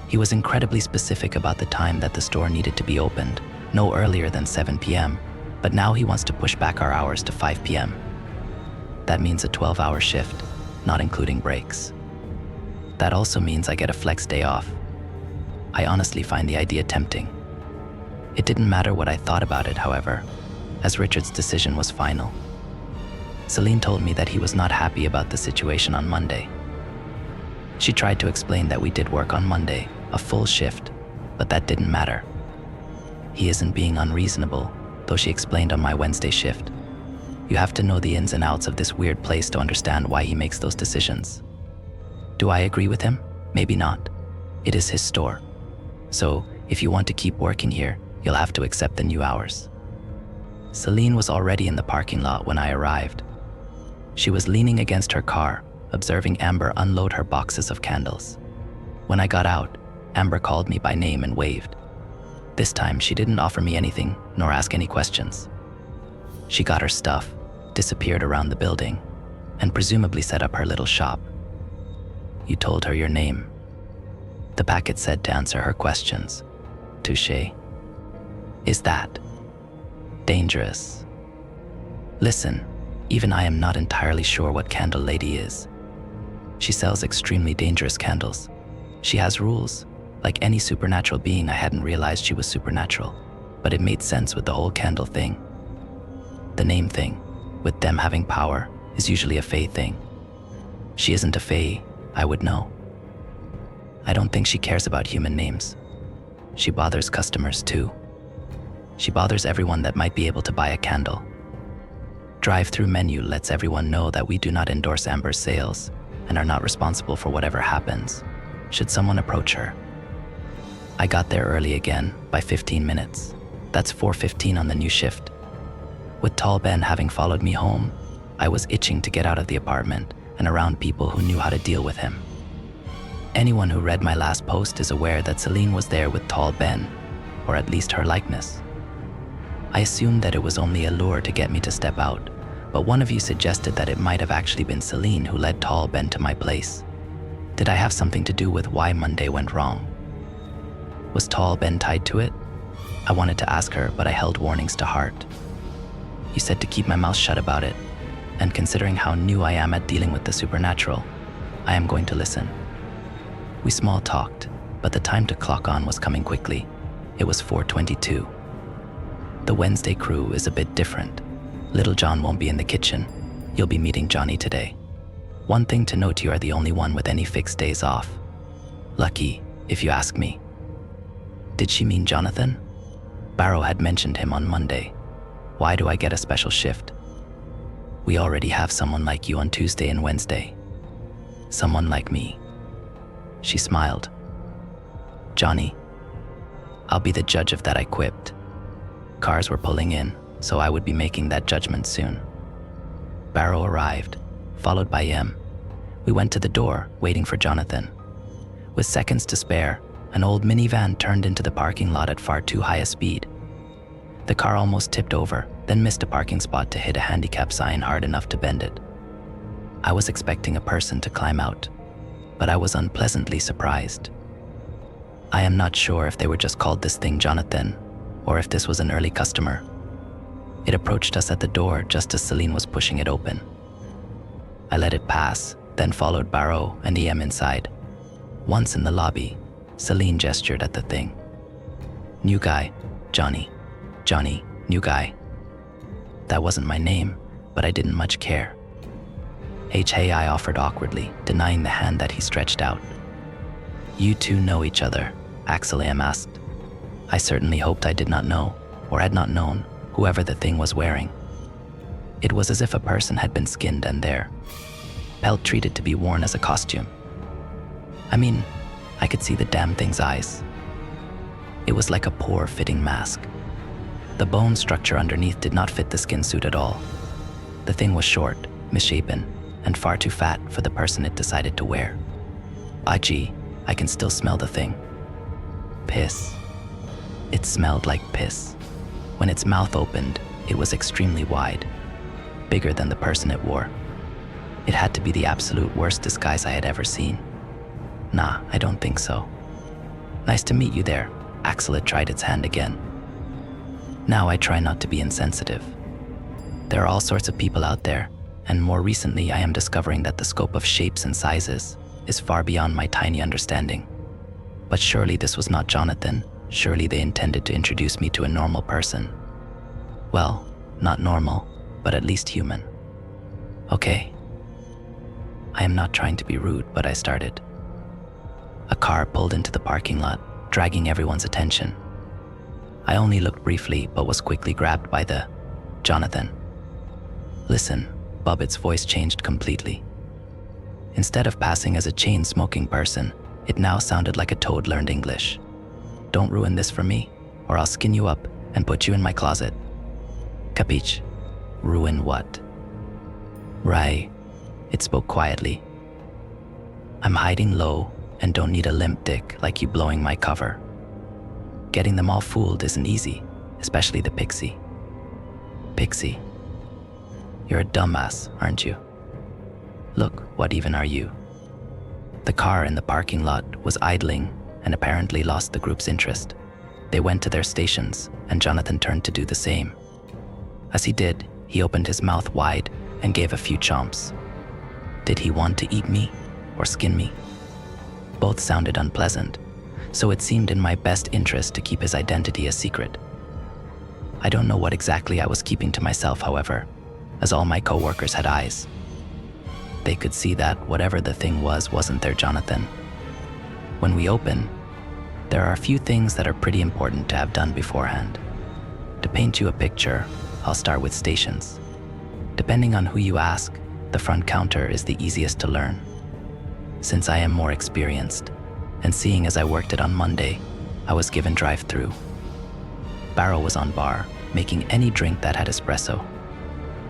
He was incredibly specific about the time that the store needed to be opened, no earlier than 7 p.m., but now he wants to push back our hours to 5 p.m. That means a 12-hour shift, not including breaks. That also means I get a flex day off. I honestly find the idea tempting. It didn't matter what I thought about it, however, as Richard's decision was final. Celine told me that he was not happy about the situation on Monday. She tried to explain that we did work on Monday, a full shift, but that didn't matter. He isn't being unreasonable, though, she explained on my Wednesday shift. You have to know the ins and outs of this weird place to understand why he makes those decisions. Do I agree with him? Maybe not. It is his store. So, if you want to keep working here, you'll have to accept the new hours. Celine was already in the parking lot when I arrived. She was leaning against her car, observing Amber unload her boxes of candles. When I got out, Amber called me by name and waved. This time, she didn't offer me anything, nor ask any questions. She got her stuff, disappeared around the building, and presumably set up her little shop. You told her your name. The packet said to answer her questions. Touché. Is that dangerous? Listen, even I am not entirely sure what Candle Lady is. She sells extremely dangerous candles. She has rules. Like any supernatural being, I hadn't realized she was supernatural, but it made sense with the whole candle thing. The name thing, with them having power, is usually a fae thing. She isn't a fae, I would know. I don't think she cares about human names. She bothers customers too. She bothers everyone that might be able to buy a candle. Drive-through menu lets everyone know that we do not endorse Amber's sales and are not responsible for whatever happens, should someone approach her. I got there early again, by 15 minutes. That's 4:15 on the new shift. With Tall Ben having followed me home, I was itching to get out of the apartment and around people who knew how to deal with him. Anyone who read my last post is aware that Celine was there with Tall Ben, or at least her likeness. I assumed that it was only a lure to get me to step out, but one of you suggested that it might have actually been Celine who led Tall Ben to my place. Did I have something to do with why Monday went wrong? Was Tall Ben tied to it? I wanted to ask her, but I held warnings to heart. You said to keep my mouth shut about it, and considering how new I am at dealing with the supernatural, I am going to listen. We small talked, but the time to clock on was coming quickly. It was 4:22. The Wednesday crew is a bit different. Little John won't be in the kitchen. You'll be meeting Johnny today. One thing to note, you are the only one with any fixed days off. Lucky, if you ask me. Did she mean Jonathan? Barrow had mentioned him on Monday. Why do I get a special shift? We already have someone like you on Tuesday and Wednesday. Someone like me. She smiled. Johnny. I'll be the judge of that, I quipped. Cars were pulling in, so I would be making that judgment soon. Barrow arrived, followed by Em. We went to the door, waiting for Jonathan. With seconds to spare, an old minivan turned into the parking lot at far too high a speed. The car almost tipped over, then missed a parking spot to hit a handicap sign hard enough to bend it. I was expecting a person to climb out, but I was unpleasantly surprised. I am not sure if they were just called this thing Jonathan, or if this was an early customer. It approached us at the door just as Celine was pushing it open. I let it pass, then followed Barrow and Em inside. Once in the lobby, Celine gestured at the thing. New guy, Johnny. Johnny, new guy. That wasn't my name, but I didn't much care. Hey, I offered awkwardly, denying the hand that he stretched out. You two know each other, Axel Em asked. I certainly hoped I did not know, or had not known, whoever the thing was wearing. It was as if a person had been skinned and there, pelt treated to be worn as a costume. I mean, I could see the damn thing's eyes. It was like a poor fitting mask. The bone structure underneath did not fit the skin suit at all. The thing was short, misshapen, and far too fat for the person it decided to wear. Gee, I can still smell the thing. Piss. It smelled like piss. When its mouth opened, it was extremely wide, bigger than the person it wore. It had to be the absolute worst disguise I had ever seen. Nah, I don't think so. Nice to meet you there. Axel had tried its hand again. Now I try not to be insensitive. There are all sorts of people out there, and more recently I am discovering that the scope of shapes and sizes is far beyond my tiny understanding. But surely this was not Jonathan. Surely they intended to introduce me to a normal person. Well, not normal, but at least human. Okay. I am not trying to be rude, but I started. A car pulled into the parking lot, dragging everyone's attention. I only looked briefly, but was quickly grabbed by the Jonathan. Listen, Bubbitt's voice changed completely. Instead of passing as a chain-smoking person, it now sounded like a toad learned English. Don't ruin this for me, or I'll skin you up and put you in my closet. Capiche? Ruin what? Right. It spoke quietly. I'm hiding low and don't need a limp dick like you blowing my cover. Getting them all fooled isn't easy, especially the pixie. Pixie? You're a dumbass, aren't you? Look, what even are you? The car in the parking lot was idling and apparently lost the group's interest. They went to their stations, and Jonathan turned to do the same. As he did, he opened his mouth wide and gave a few chomps. Did he want to eat me or skin me? Both sounded unpleasant, so it seemed in my best interest to keep his identity a secret. I don't know what exactly I was keeping to myself, however, as all my co-workers had eyes. They could see that whatever the thing was wasn't their Jonathan. When we open, there are a few things that are pretty important to have done beforehand. To paint you a picture, I'll start with stations. Depending on who you ask, the front counter is the easiest to learn. Since I am more experienced, and seeing as I worked it on Monday, I was given drive-through. Barrow was on bar, making any drink that had espresso.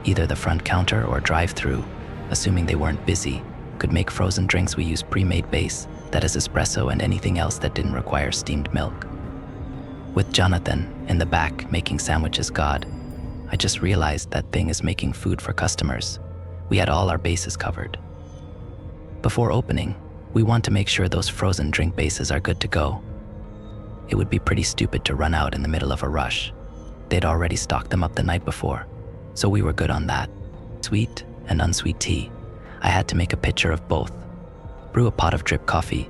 Either the front counter or drive-through, assuming they weren't busy, could make frozen drinks we use pre-made base, that is espresso and anything else that didn't require steamed milk. With Jonathan in the back making sandwiches God, I just realized that thing is making food for customers. We had all our bases covered. Before opening, we want to make sure those frozen drink bases are good to go. It would be pretty stupid to run out in the middle of a rush. They'd already stocked them up the night before, so we were good on that. Sweet and unsweet tea. I had to make a pitcher of both. Brew a pot of drip coffee,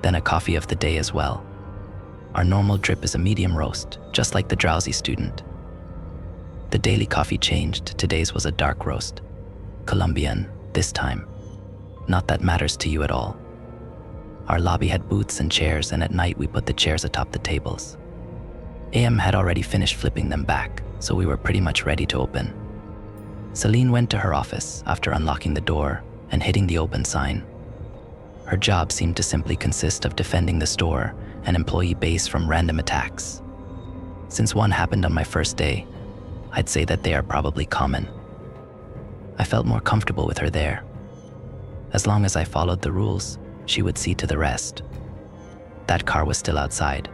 then a coffee of the day as well. Our normal drip is a medium roast, just like the drowsy student. The daily coffee changed, today's was a dark roast. Colombian, this time. Not that matters to you at all. Our lobby had booths and chairs, and at night we put the chairs atop the tables. AM had already finished flipping them back, so we were pretty much ready to open. Celine went to her office after unlocking the door and hitting the open sign. Her job seemed to simply consist of defending the store and employee base from random attacks. Since one happened on my first day, I'd say that they are probably common. I felt more comfortable with her there. As long as I followed the rules, she would see to the rest. That car was still outside.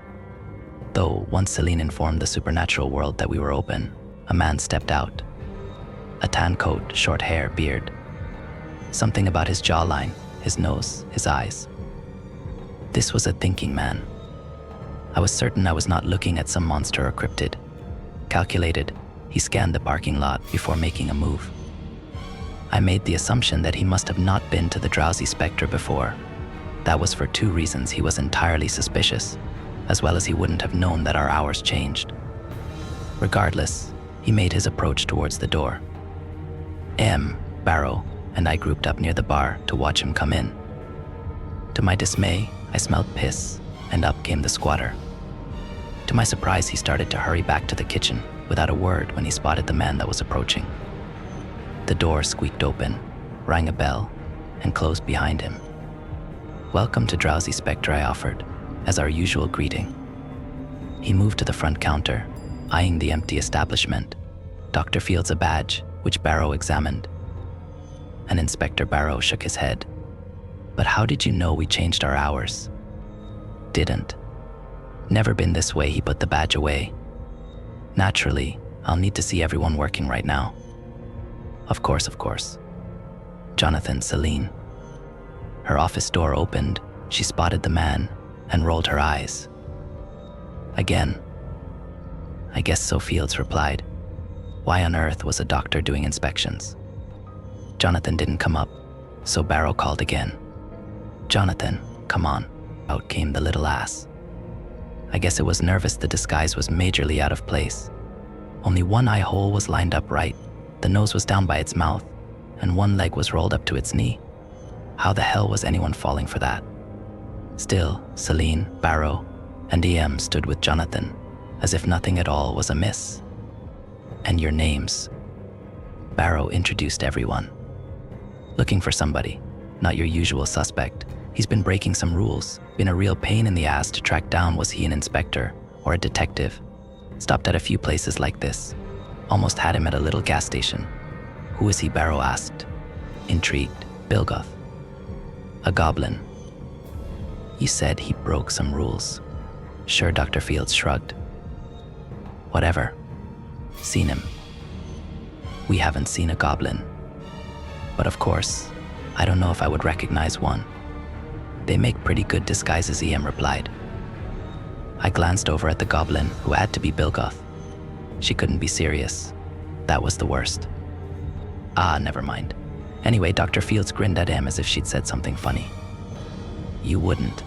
Though once Celine informed the supernatural world that we were open, a man stepped out. A tan coat, short hair, beard. Something about his jawline, his nose, his eyes. This was a thinking man. I was certain I was not looking at some monster or cryptid. Calculated, he scanned the parking lot before making a move. I made the assumption that he must have not been to the drowsy specter before. That was for two reasons. He was entirely suspicious, as well as he wouldn't have known that our hours changed. Regardless, he made his approach towards the door. Barrow, and I grouped up near the bar to watch him come in. To my dismay, I smelled piss, and up came the squatter. To my surprise, he started to hurry back to the kitchen without a word when he spotted the man that was approaching. The door squeaked open, rang a bell, and closed behind him. "Welcome to Drowsy Spectre," I offered, as our usual greeting. He moved to the front counter, eyeing the empty establishment. Dr. Fields a badge, which Barrow examined. And Inspector Barrow shook his head. "But how did you know we changed our hours?" "Didn't. Never been this way." He put the badge away. "Naturally, I'll need to see everyone working right now." Of course. Jonathan, Celine. Her office door opened, she spotted the man, and rolled her eyes. Again. "I guess so," Fields replied. Why on earth was a doctor doing inspections? Jonathan didn't come up, so Barrow called again. "Jonathan, come on." Out came the little ass. I guess it was nervous. The disguise was majorly out of place. Only one eye hole was lined up right, the nose was down by its mouth, and one leg was rolled up to its knee. How the hell was anyone falling for that? Still, Celine, Barrow, and EM stood with Jonathan, as if nothing at all was amiss. "And your names?" Barrow introduced everyone. "Looking for somebody. not your usual suspect. He's been breaking some rules, been a real pain in the ass to track down. Was he an inspector or a detective? Stopped at a few places like this. Almost had him at a little gas station. Who is he? Barrow asked. Intrigued. Bilgoth. A goblin. You said he broke some rules. Sure, Dr. Fields shrugged. Whatever. Seen him. We haven't seen a goblin. But of course, I don't know if I would recognize one. They make pretty good disguises, EM replied. I glanced over at the goblin, who had to be Bilgoth. She couldn't be serious. That was the worst. Ah, never mind. Anyway, Dr. Fields grinned at him as if she'd said something funny. You wouldn't.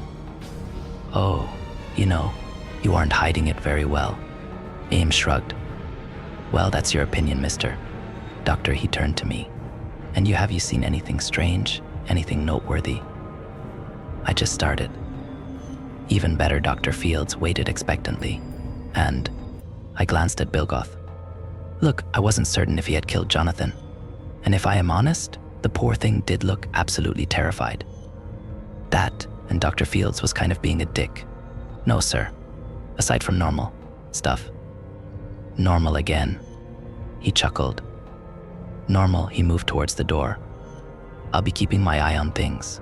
Oh, you aren't hiding it very well. Ames shrugged. Well, that's your opinion, mister. Doctor, he turned to me. And have you seen anything strange? Anything noteworthy? I just started. Even better, Dr. Fields waited expectantly. And I glanced at Bilgoth. Look, I wasn't certain if he had killed Jonathan. And if I am honest, the poor thing did look absolutely terrified. That, and Dr. Fields was kind of being a dick. No, sir. Aside from normal stuff. Normal again. He chuckled. Normal, he moved towards the door. I'll be keeping my eye on things.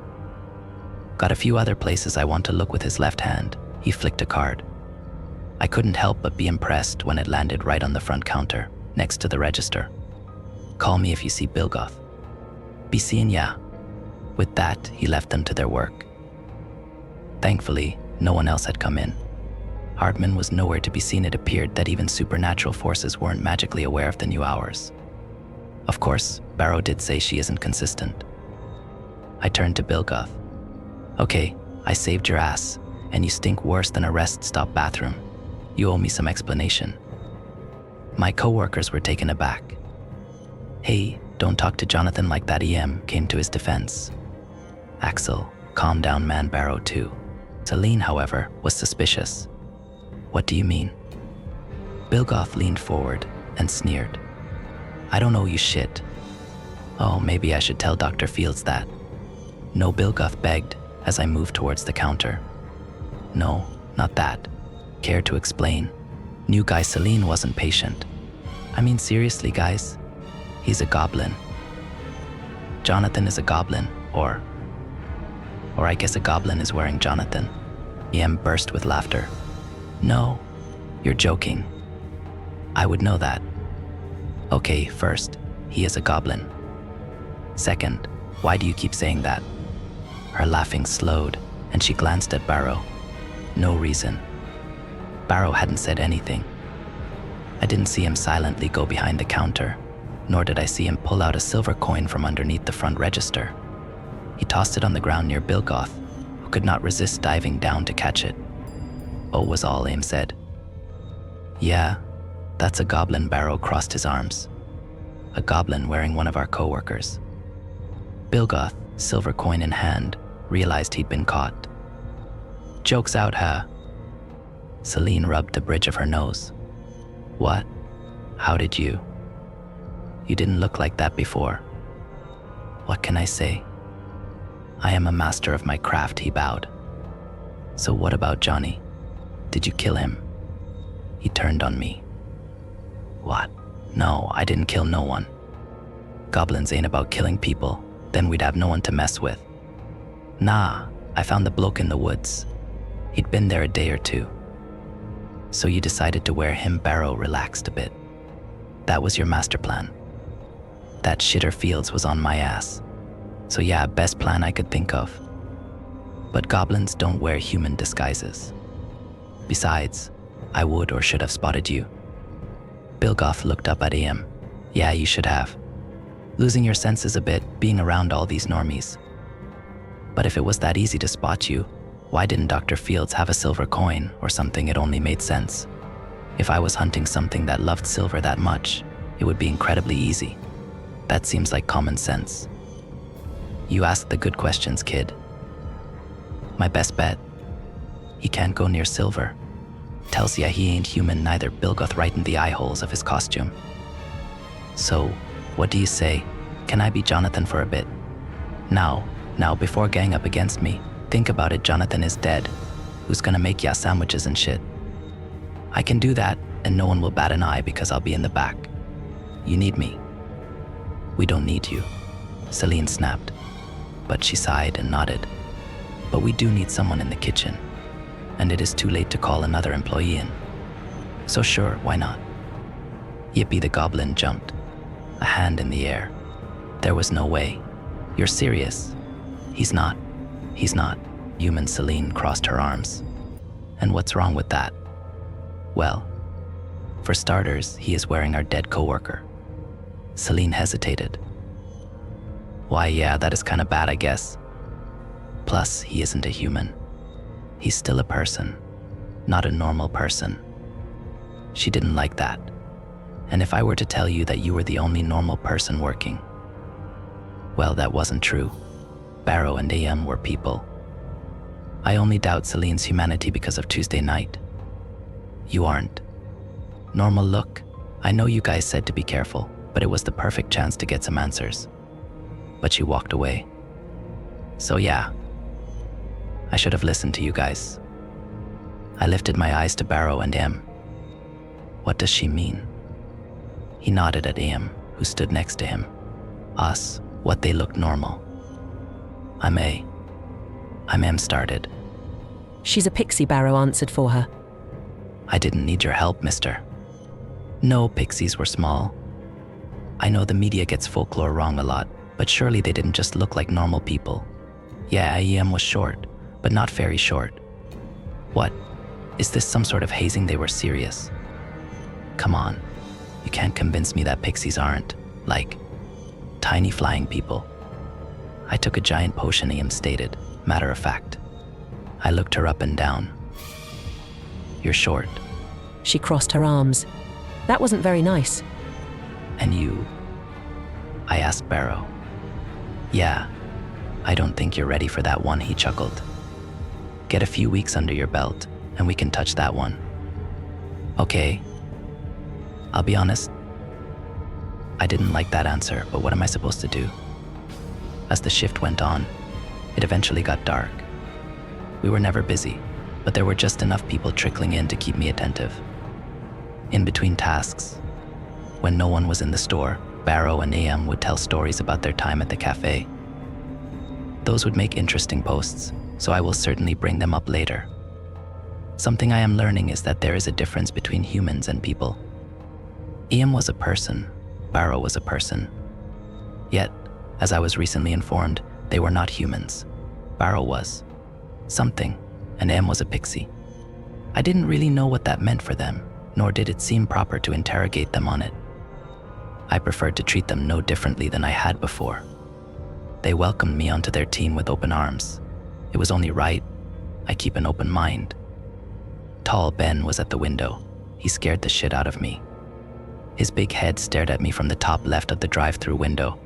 Got a few other places I want to look with his left hand. He flicked a card. I couldn't help but be impressed when it landed right on the front counter, next to the register. Call me if you see Bilgoth. Be seeing ya. With that, he left them to their work. Thankfully, no one else had come in. Hardman was nowhere to be seen. It appeared that even supernatural forces weren't magically aware of the new hours. Of course, Barrow did say she isn't consistent. I turned to Bilgoth. Okay, I saved your ass, and you stink worse than a rest stop bathroom. You owe me some explanation. My co-workers were taken aback. Hey, don't talk to Jonathan like that, EM came to his defense. Axel, calm down, man. Barrow too. Celine, however, was suspicious. What do you mean? Bilgoth leaned forward and sneered. I don't owe you shit. Oh, maybe I should tell Dr. Fields that. No, Bilgoth begged as I moved towards the counter. No, not that. Care to explain? New guy Celine wasn't patient. I mean, seriously, guys. He's a goblin. Jonathan is a goblin, or I guess a goblin is wearing Jonathan. EM burst with laughter. No, you're joking. I would know that. Okay, first, he is a goblin. Second, why do you keep saying that? Her laughing slowed, and she glanced at Barrow. No reason. Barrow hadn't said anything. I didn't see him silently go behind the counter, nor did I see him pull out a silver coin from underneath the front register. He tossed it on the ground near Bilgoth, who could not resist diving down to catch it. Oh, was all Ames said. Yeah, that's a goblin. Barrow crossed his arms. A goblin wearing one of our co-workers. Bilgoth, silver coin in hand, realized he'd been caught. Joke's out, huh? Celine rubbed the bridge of her nose. What? How did you? You didn't look like that before. What can I say? I am a master of my craft, he bowed. So what about Johnny? Did you kill him? He turned on me. What? No, I didn't kill no one. Goblins ain't about killing people, then we'd have no one to mess with. Nah, I found the bloke in the woods. He'd been there a day or two. So you decided to wear him? Barrow relaxed a bit. That was your master plan. That shitter Fields was on my ass. So yeah, best plan I could think of. But goblins don't wear human disguises. Besides, I would or should have spotted you. Bilgoth looked up at him. Yeah, you should have. Losing your senses a bit, being around all these normies. But if it was that easy to spot you, why didn't Dr. Fields have a silver coin or something? It only made sense. If I was hunting something that loved silver that much, it would be incredibly easy. That seems like common sense. You asked the good questions, kid. My best bet. He can't go near silver. Tells ya he ain't human neither. Bilgoth right in the eye holes of his costume. So, what do you say? Can I be Jonathan for a bit? Now Now, before gang up against me, think about it, Jonathan is dead. Who's gonna make ya sandwiches and shit? I can do that, and no one will bat an eye because I'll be in the back. You need me. We don't need you, Celine snapped. But she sighed and nodded. But we do need someone in the kitchen, and it is too late to call another employee in. So sure, why not? Yippee, the goblin jumped, a hand in the air. There was no way. You're serious? He's not. Human Celine crossed her arms. And what's wrong with that? Well, for starters, he is wearing our dead coworker. Celine hesitated. Why, yeah, that is kinda bad, I guess. Plus, he isn't a human. He's still a person, not a normal person. She didn't like that. And if I were to tell you that you were the only normal person working, well, that wasn't true. Barrow and AM were people. I only doubt Celine's humanity because of Tuesday night. You aren't. Normal, look, I know you guys said to be careful, but it was the perfect chance to get some answers. But she walked away. So yeah, I should have listened to you guys. I lifted my eyes to Barrow and AM. What does she mean? He nodded at AM, who stood next to him. Us, what they looked normal. I'm M started. She's a pixie, Barrow answered for her. I didn't need your help, mister. No, pixies were small. I know the media gets folklore wrong a lot, but surely they didn't just look like normal people. Yeah, AM was short, but not very short. What? Is this some sort of hazing? They were serious. Come on, you can't convince me that pixies aren't, like, tiny flying people. I took a giant potion, AM stated, matter of fact. I looked her up and down. You're short. She crossed her arms. That wasn't very nice. And you? I asked Barrow. Yeah, I don't think you're ready for that one, he chuckled. Get a few weeks under your belt, and we can touch that one. Okay. I'll be honest. I didn't like that answer, but what am I supposed to do? As the shift went on, it eventually got dark. We were never busy, but there were just enough people trickling in to keep me attentive. In between tasks, when no one was in the store, Barrow and AM would tell stories about their time at the café. Those would make interesting posts, so I will certainly bring them up later. Something I am learning is that there is a difference between humans and people. AM was a person, Barrow was a person. Yet, as I was recently informed, they were not humans. Barrow was something, and AM was a pixie. I didn't really know what that meant for them, nor did it seem proper to interrogate them on it. I preferred to treat them no differently than I had before. They welcomed me onto their team with open arms. It was only right. I keep an open mind. Tall Ben was at the window. He scared the shit out of me. His big head stared at me from the top left of the drive-through window.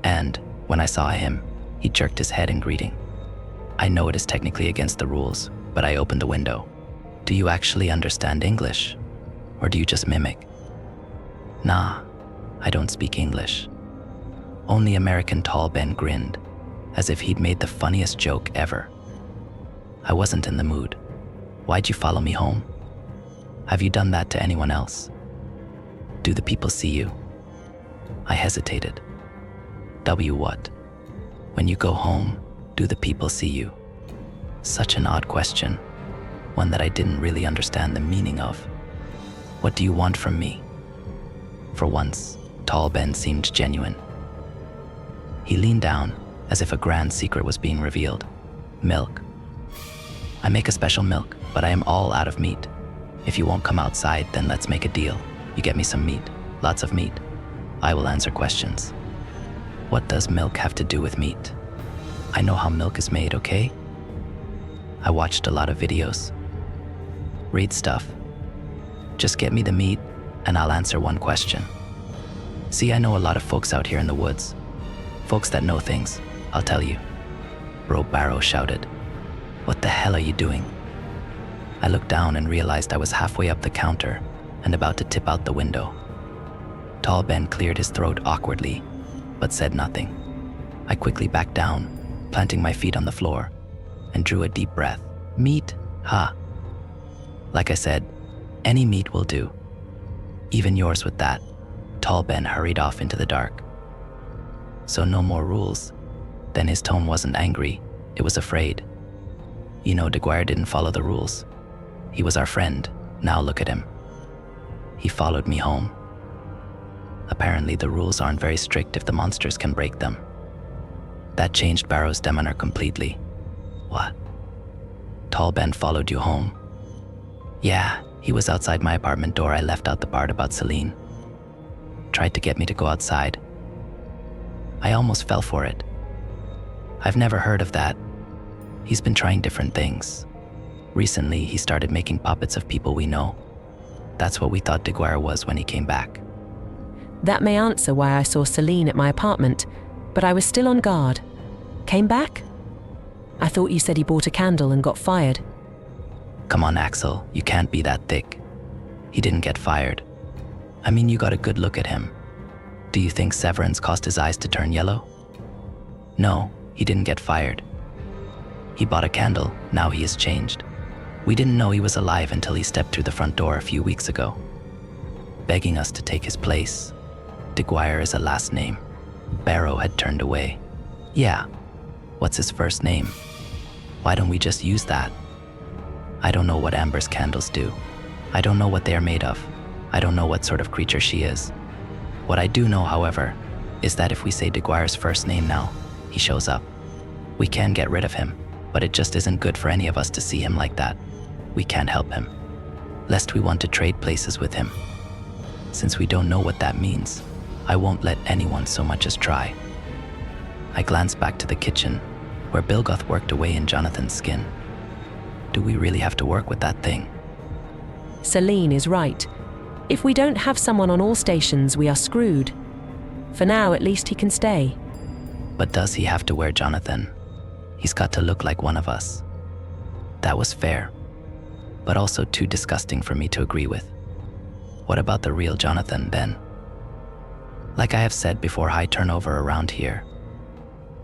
And when I saw him, he jerked his head in greeting. I know it is technically against the rules, but I opened the window. Do you actually understand English? Or do you just mimic? Nah, I don't speak English. Only American Tall Ben grinned, as if he'd made the funniest joke ever. I wasn't in the mood. Why'd you follow me home? Have you done that to anyone else? Do the people see you? I hesitated. What? When you go home, do the people see you? Such an odd question, one that I didn't really understand the meaning of. What do you want from me? For once, Tall Ben seemed genuine. He leaned down, as if a grand secret was being revealed. Milk. I make a special milk, but I am all out of meat. If you won't come outside, then let's make a deal. You get me some meat, lots of meat. I will answer questions. What does milk have to do with meat? I know how milk is made, okay? I watched a lot of videos. Read stuff. Just get me the meat, and I'll answer one question. See, I know a lot of folks out here in the woods. Folks that know things, I'll tell you. Bro Barrow shouted. What the hell are you doing? I looked down and realized I was halfway up the counter and about to tip out the window. Tall Ben cleared his throat awkwardly, but said nothing. I quickly backed down, planting my feet on the floor, and drew a deep breath. Meat? Ha! Like I said, any meat will do. Even yours with that. Tall Ben hurried off into the dark. So no more rules. Then his tone wasn't angry, it was afraid. You know, Dwyer didn't follow the rules. He was our friend, now look at him. He followed me home. Apparently the rules aren't very strict if the monsters can break them. That changed Barrow's demeanor completely. What? Tall Ben followed you home? Yeah, he was outside my apartment door. I left out the part about Celine. Tried to get me to go outside. I almost fell for it. I've never heard of that. He's been trying different things. Recently, he started making puppets of people we know. That's what we thought Dwyer was when he came back. That may answer why I saw Celine at my apartment, but I was still on guard. Came back? I thought you said he bought a candle and got fired. Come on, Axel, you can't be that thick. He didn't get fired. I mean, you got a good look at him. Do you think severance caused his eyes to turn yellow? No, he didn't get fired. He bought a candle, now he has changed. We didn't know he was alive until he stepped through the front door a few weeks ago, begging us to take his place. Dwyer is a last name. Barrow had turned away. Yeah, what's his first name? Why don't we just use that? I don't know what Amber's candles do. I don't know what they are made of. I don't know what sort of creature she is. What I do know, however, is that if we say Dwyer's first name now, he shows up. We can get rid of him, but it just isn't good for any of us to see him like that. We can't help him, lest we want to trade places with him. Since we don't know what that means, I won't let anyone so much as try. I glanced back to the kitchen, where Bilgoth worked away in Jonathan's skin. Do we really have to work with that thing? Celine is right. If we don't have someone on all stations, we are screwed. For now, at least he can stay. But does he have to wear Jonathan? He's got to look like one of us. That was fair, but also too disgusting for me to agree with. What about the real Jonathan, then? Like I have said before, high turnover around here.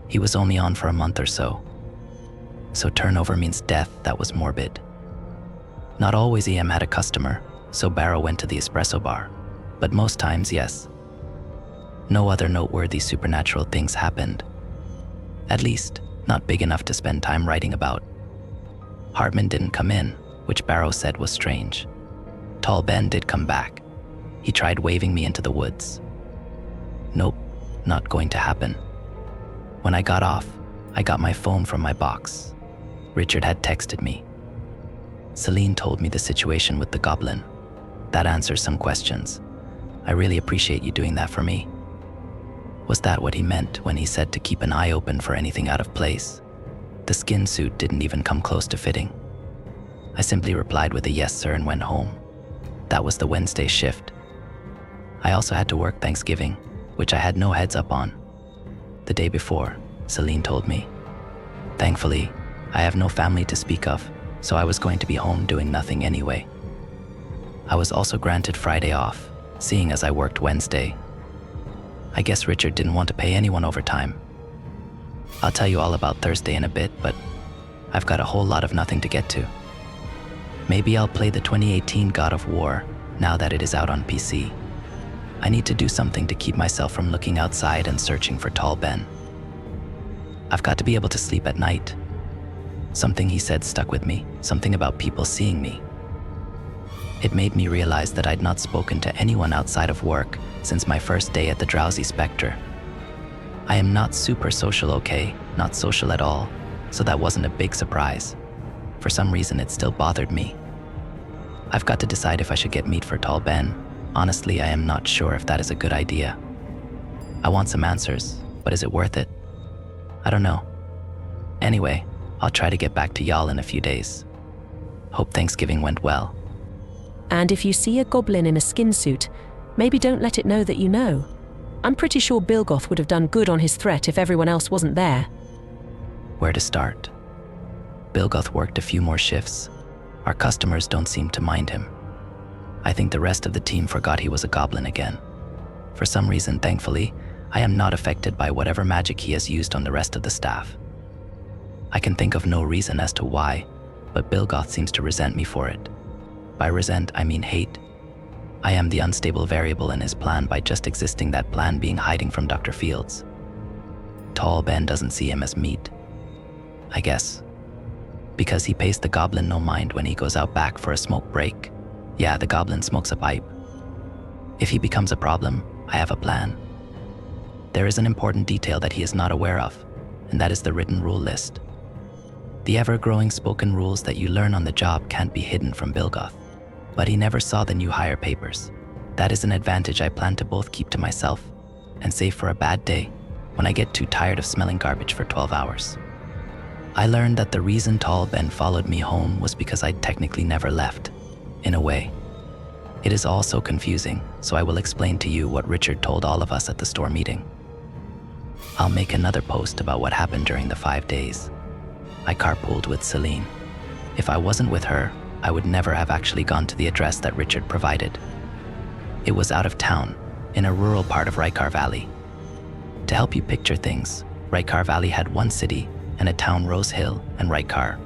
He was only on for a month or so. So turnover means death. That was morbid. Not always EM had a customer, so Barrow went to the espresso bar. But most times, yes. No other noteworthy supernatural things happened. At least, not big enough to spend time writing about. Hartman didn't come in, which Barrow said was strange. Tall Ben did come back. He tried waving me into the woods. Nope, not going to happen. When I got off, I got my phone from my box. Richard had texted me. Celine told me the situation with the goblin. That answers some questions. I really appreciate you doing that for me. Was that what he meant when he said to keep an eye open for anything out of place? The skin suit didn't even come close to fitting. I simply replied with a yes, sir, and went home. That was the Wednesday shift. I also had to work Thanksgiving, which I had no heads up on. The day before, Celine told me. Thankfully, I have no family to speak of, so I was going to be home doing nothing anyway. I was also granted Friday off, seeing as I worked Wednesday. I guess Richard didn't want to pay anyone overtime. I'll tell you all about Thursday in a bit, but I've got a whole lot of nothing to get to. Maybe I'll play the 2018 God of War now that it is out on PC. I need to do something to keep myself from looking outside and searching for Tall Ben. I've got to be able to sleep at night. Something he said stuck with me, something about people seeing me. It made me realize that I'd not spoken to anyone outside of work since my first day at the Drowsy Spectre. I am not super social, okay? Not social at all, so that wasn't a big surprise. For some reason, it still bothered me. I've got to decide if I should get meat for Tall Ben. Honestly, I am not sure if that is a good idea. I want some answers, but is it worth it? I don't know. Anyway, I'll try to get back to y'all in a few days. Hope Thanksgiving went well. And if you see a goblin in a skin suit, maybe don't let it know that you know. I'm pretty sure Bilgoth would have done good on his threat if everyone else wasn't there. Where to start? Bilgoth worked a few more shifts. Our customers don't seem to mind him. I think the rest of the team forgot he was a goblin again. For some reason, thankfully, I am not affected by whatever magic he has used on the rest of the staff. I can think of no reason as to why, but Bilgoth seems to resent me for it. By resent, I mean hate. I am the unstable variable in his plan by just existing, that plan being hiding from Dr. Fields. Tall Ben doesn't see him as meat, I guess, because he pays the goblin no mind when he goes out back for a smoke break. Yeah, the goblin smokes a pipe. If he becomes a problem, I have a plan. There is an important detail that he is not aware of, and that is the written rule list. The ever-growing spoken rules that you learn on the job can't be hidden from Bilgoth, but he never saw the new hire papers. That is an advantage I plan to both keep to myself and save for a bad day when I get too tired of smelling garbage for 12 hours. I learned that the reason Tall Ben followed me home was because I technically never left, in a way. It is all so confusing, so I will explain to you what Richard told all of us at the store meeting. I'll make another post about what happened during the 5 days. I carpooled with Celine. If I wasn't with her, I would never have actually gone to the address that Richard provided. It was out of town, in a rural part of Rykar Valley. To help you picture things, Rykar Valley had one city and a town, Rose Hill and Rykar.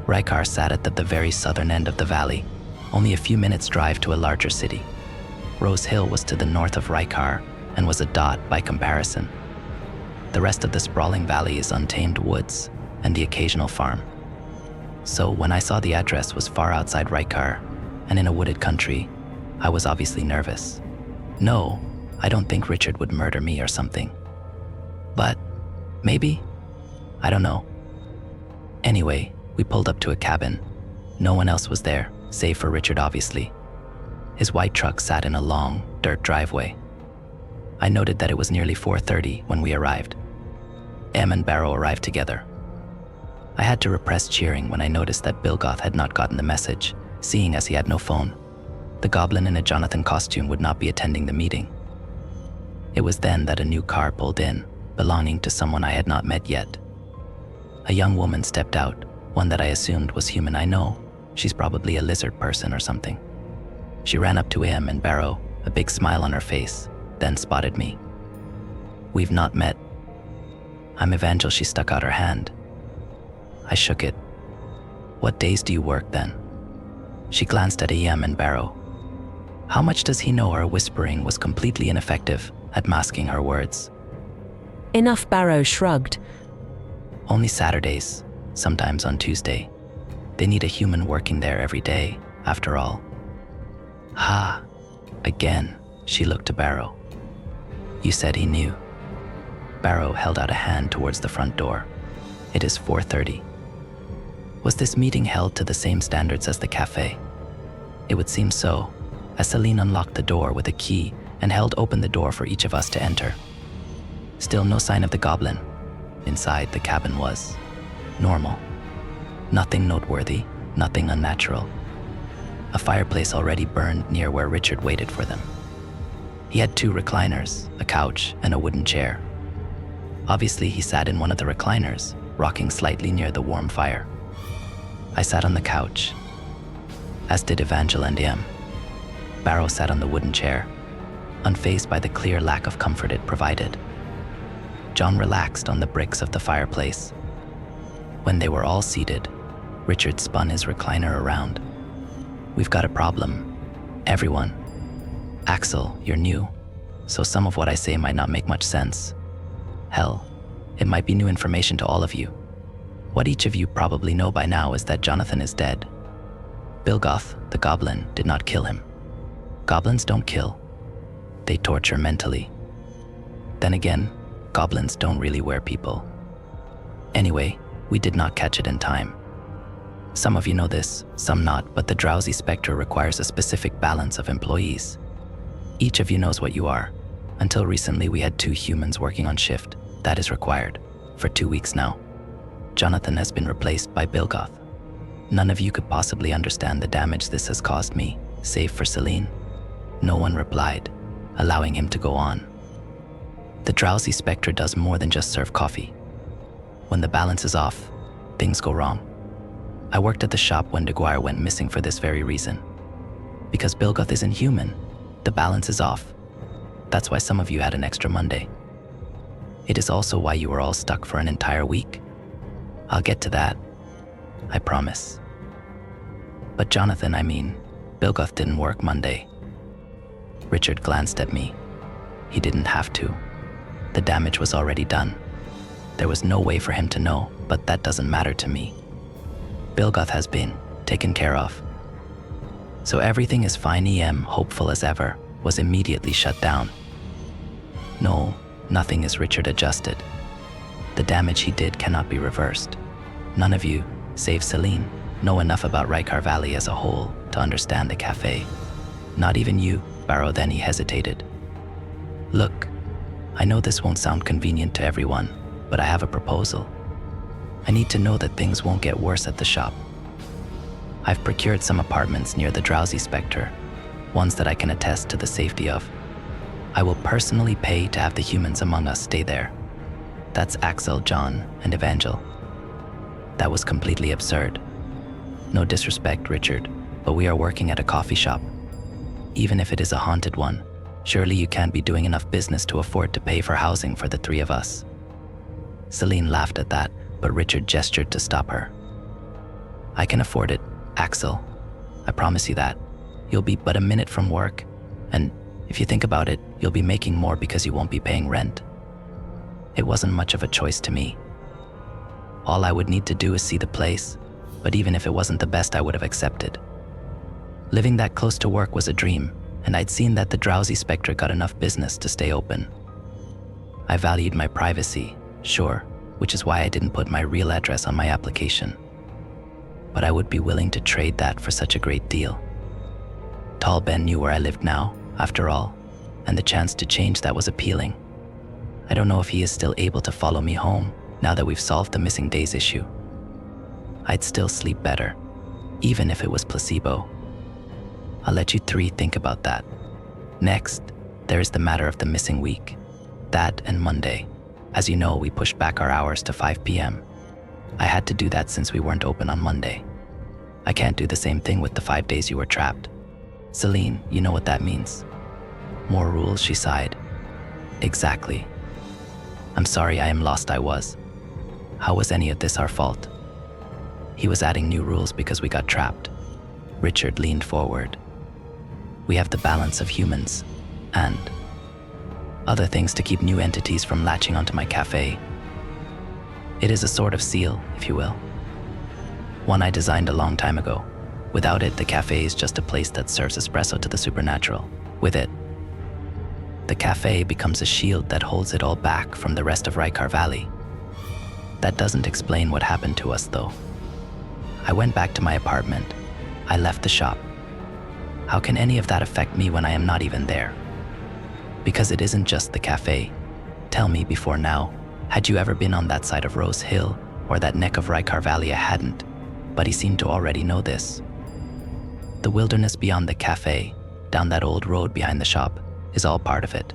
Rykar sat at the very southern end of the valley, only a few minutes' drive to a larger city. Rose Hill was to the north of Rykar and was a dot by comparison. The rest of the sprawling valley is untamed woods and the occasional farm. So when I saw the address was far outside Rykar and in a wooded country, I was obviously nervous. No, I don't think Richard would murder me or something. But maybe? I don't know. Anyway, we pulled up to a cabin. No one else was there, save for Richard obviously. His white truck sat in a long, dirt driveway. I noted that it was nearly 4:30 when we arrived. Em and Barrow arrived together. I had to repress cheering when I noticed that Bilgoth had not gotten the message, seeing as he had no phone. The goblin in a Jonathan costume would not be attending the meeting. It was then that a new car pulled in, belonging to someone I had not met yet. A young woman stepped out, one that I assumed was human. I know, she's probably a lizard person or something. She ran up to him and Barrow, a big smile on her face, then spotted me. "We've not met." "I'm Evangel." She stuck out her hand. I shook it. "What days do you work then?" She glanced at Em and Barrow. How much does he know? Her whispering was completely ineffective at masking her words. Enough, Barrow shrugged. "Only Saturdays, sometimes on Tuesday. They need a human working there every day, after all." "Ha, again." She looked to Barrow. "You said he knew." Barrow held out a hand towards the front door. "It is 4:30. Was this meeting held to the same standards as the café? It would seem so, as Celine unlocked the door with a key and held open the door for each of us to enter. Still no sign of the goblin. Inside, the cabin was normal. Nothing noteworthy, nothing unnatural. A fireplace already burned near where Richard waited for them. He had 2 recliners, a couch, and a wooden chair. Obviously, he sat in one of the recliners, rocking slightly near the warm fire. I sat on the couch, as did Evangel and Em. Barrow sat on the wooden chair, unfazed by the clear lack of comfort it provided. John relaxed on the bricks of the fireplace. When they were all seated, Richard spun his recliner around. "We've got a problem. Everyone. Axel, you're new, so some of what I say might not make much sense. Hell, it might be new information to all of you. What each of you probably know by now is that Jonathan is dead. Bilgoth, the goblin, did not kill him. Goblins don't kill. They torture mentally. Then again, goblins don't really wear people. Anyway, we did not catch it in time. Some of you know this, some not, but the drowsy spectre requires a specific balance of employees. Each of you knows what you are. Until recently, we had 2 humans working on shift. That is required. For 2 weeks now. Jonathan has been replaced by Bilgoth. None of you could possibly understand the damage this has caused me, save for Celine. No one replied, allowing him to go on. The drowsy spectre does more than just serve coffee. When the balance is off, things go wrong. I worked at the shop when DeGuire went missing for this very reason. Because Bilgoth isn't human, the balance is off. That's why some of you had an extra Monday. It is also why you were all stuck for an entire week. I'll get to that. I promise. But Jonathan, Bilgoth didn't work Monday. Richard glanced at me. He didn't have to. The damage was already done. There was no way for him to know, but that doesn't matter to me. Bilgoth has been taken care of. So everything is fine. Hopeful as ever, was immediately shut down. No, nothing is. Richard adjusted. The damage he did cannot be reversed. None of you, save Celine, know enough about Rykar Valley as a whole to understand the café. Not even you, Barrow. Then he hesitated. Look, I know this won't sound convenient to everyone, but I have a proposal. I need to know that things won't get worse at the shop. I've procured some apartments near the Drowsy Spectre, ones that I can attest to the safety of. I will personally pay to have the humans among us stay there. That's Axel, John, and Evangel. That was completely absurd. No disrespect, Richard, but we are working at a coffee shop. Even if it is a haunted one, surely you can't be doing enough business to afford to pay for housing for the three of us. Celine laughed at that, but Richard gestured to stop her. I can afford it, Axel. I promise you that. You'll be but a minute from work, and if you think about it, you'll be making more because you won't be paying rent. It wasn't much of a choice to me. All I would need to do is see the place, but even if it wasn't the best, I would have accepted. Living that close to work was a dream, and I'd seen that the Drowsy Spectre got enough business to stay open. I valued my privacy, sure, which is why I didn't put my real address on my application. But I would be willing to trade that for such a great deal. Tall Ben knew where I lived now, after all, and the chance to change that was appealing. I don't know if he is still able to follow me home now that we've solved the missing days issue. I'd still sleep better, even if it was placebo. I'll let you three think about that. Next, there is the matter of the missing week. That and Monday. As you know, we pushed back our hours to 5 p.m. I had to do that since we weren't open on Monday. I can't do the same thing with the 5 days you were trapped. Celine, you know what that means. More rules, she sighed. Exactly. I'm sorry, I am lost. I was. How was any of this our fault? He was adding new rules because we got trapped. Richard leaned forward. We have the balance of humans and other things to keep new entities from latching onto my cafe. It is a sort of seal, if you will. One I designed a long time ago. Without it, the cafe is just a place that serves espresso to the supernatural. With it, the cafe becomes a shield that holds it all back from the rest of Rykar Valley. That doesn't explain what happened to us, though. I went back to my apartment. I left the shop. How can any of that affect me when I am not even there? Because it isn't just the cafe. Tell me before now, had you ever been on that side of Rose Hill or that neck of Rykar Valley? I hadn't, but he seemed to already know this. The wilderness beyond the cafe, down that old road behind the shop, is all part of it.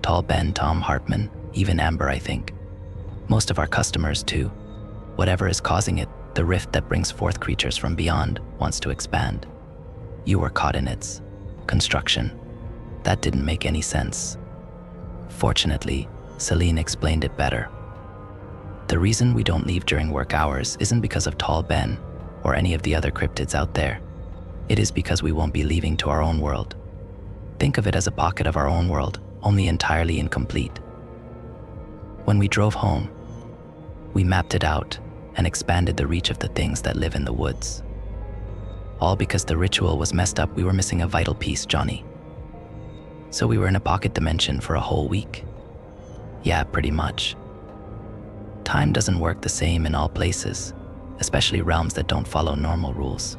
Tall Ben, Tom, Hartman, even Amber, I think. Most of our customers, too. Whatever is causing it, the rift that brings forth creatures from beyond wants to expand. You were caught in its construction. That didn't make any sense. Fortunately, Celine explained it better. The reason we don't leave during work hours isn't because of Tall Ben or any of the other cryptids out there. It is because we won't be leaving to our own world. Think of it as a pocket of our own world, only entirely incomplete. When we drove home, we mapped it out and expanded the reach of the things that live in the woods. All because the ritual was messed up. We were missing a vital piece, Johnny. So we were in a pocket dimension for a whole week. Yeah, pretty much. Time doesn't work the same in all places, especially realms that don't follow normal rules.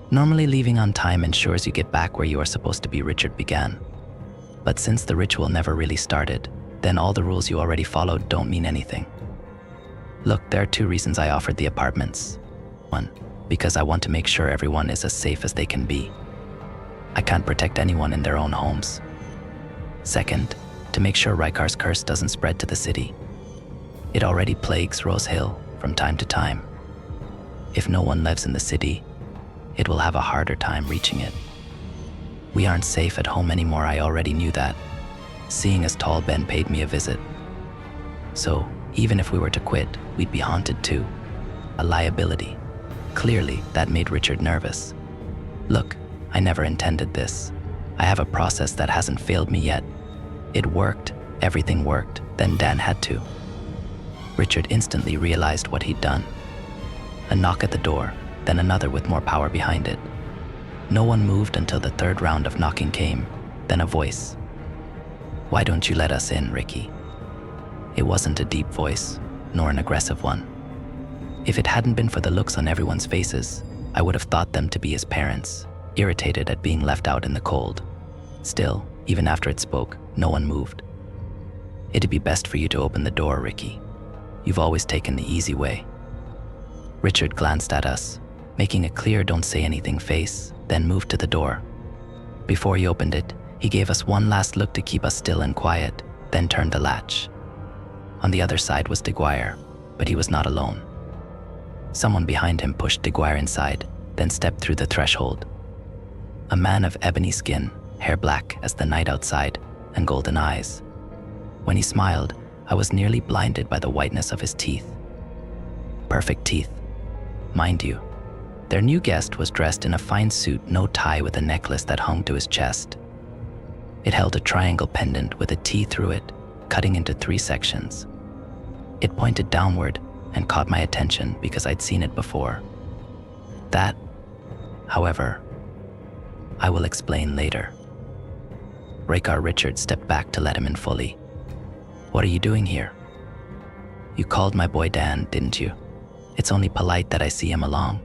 Normally, leaving on time ensures you get back where you are supposed to be, Richard began. But since the ritual never really started, then all the rules you already followed don't mean anything. Look, there are 2 reasons I offered the apartments. 1, because I want to make sure everyone is as safe as they can be. I can't protect anyone in their own homes. 2nd, to make sure Rykar's curse doesn't spread to the city. It already plagues Rose Hill from time to time. If no one lives in the city, it will have a harder time reaching it. We aren't safe at home anymore. I already knew that, seeing as Tall Ben paid me a visit. So, Even if we were to quit, we'd be haunted too. A liability. Clearly, that made Richard nervous. Look, I never intended this. I have a process that hasn't failed me yet. It worked, everything worked, then Dan had to. Richard instantly realized what he'd done. A knock at the door, then another with more power behind it. No one moved until the third round of knocking came, then a voice. "Why don't you let us in, Ricky?" It wasn't a deep voice, nor an aggressive one. If it hadn't been for the looks on everyone's faces, I would have thought them to be his parents, irritated at being left out in the cold. Still, even after it spoke, no one moved. "It'd be best for you to open the door, Ricky. You've always taken the easy way." Richard glanced at us, making a clear don't say anything face, then moved to the door. Before he opened it, he gave us one last look to keep us still and quiet, then turned the latch. On the other side was DeGuire, but he was not alone. Someone behind him pushed DeGuire inside, then stepped through the threshold. A man of ebony skin, hair black as the night outside, and golden eyes. When he smiled, I was nearly blinded by the whiteness of his teeth. Perfect teeth. Mind you, their new guest was dressed in a fine suit, no tie, with a necklace that hung to his chest. It held a triangle pendant with a T through it, cutting into 3 sections. It pointed downward and caught my attention because I'd seen it before. That, however, I will explain later. Rakar Richard stepped back to let him in fully. "What are you doing here?" "You called my boy Dan, didn't you? It's only polite that I see him along.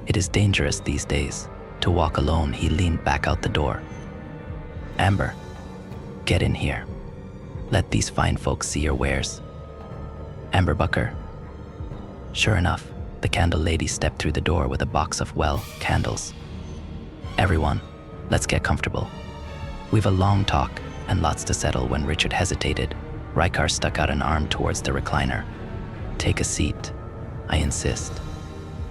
It is dangerous these days to walk alone." He leaned back out the door. "Amber, get in here. Let these fine folks see your wares." "Amber Bucker?" Sure enough, the candle lady stepped through the door with a box of, well, candles. "Everyone, let's get comfortable. We've a long talk and lots to settle." When Richard hesitated, Rykar stuck out an arm towards the recliner. "Take a seat, I insist.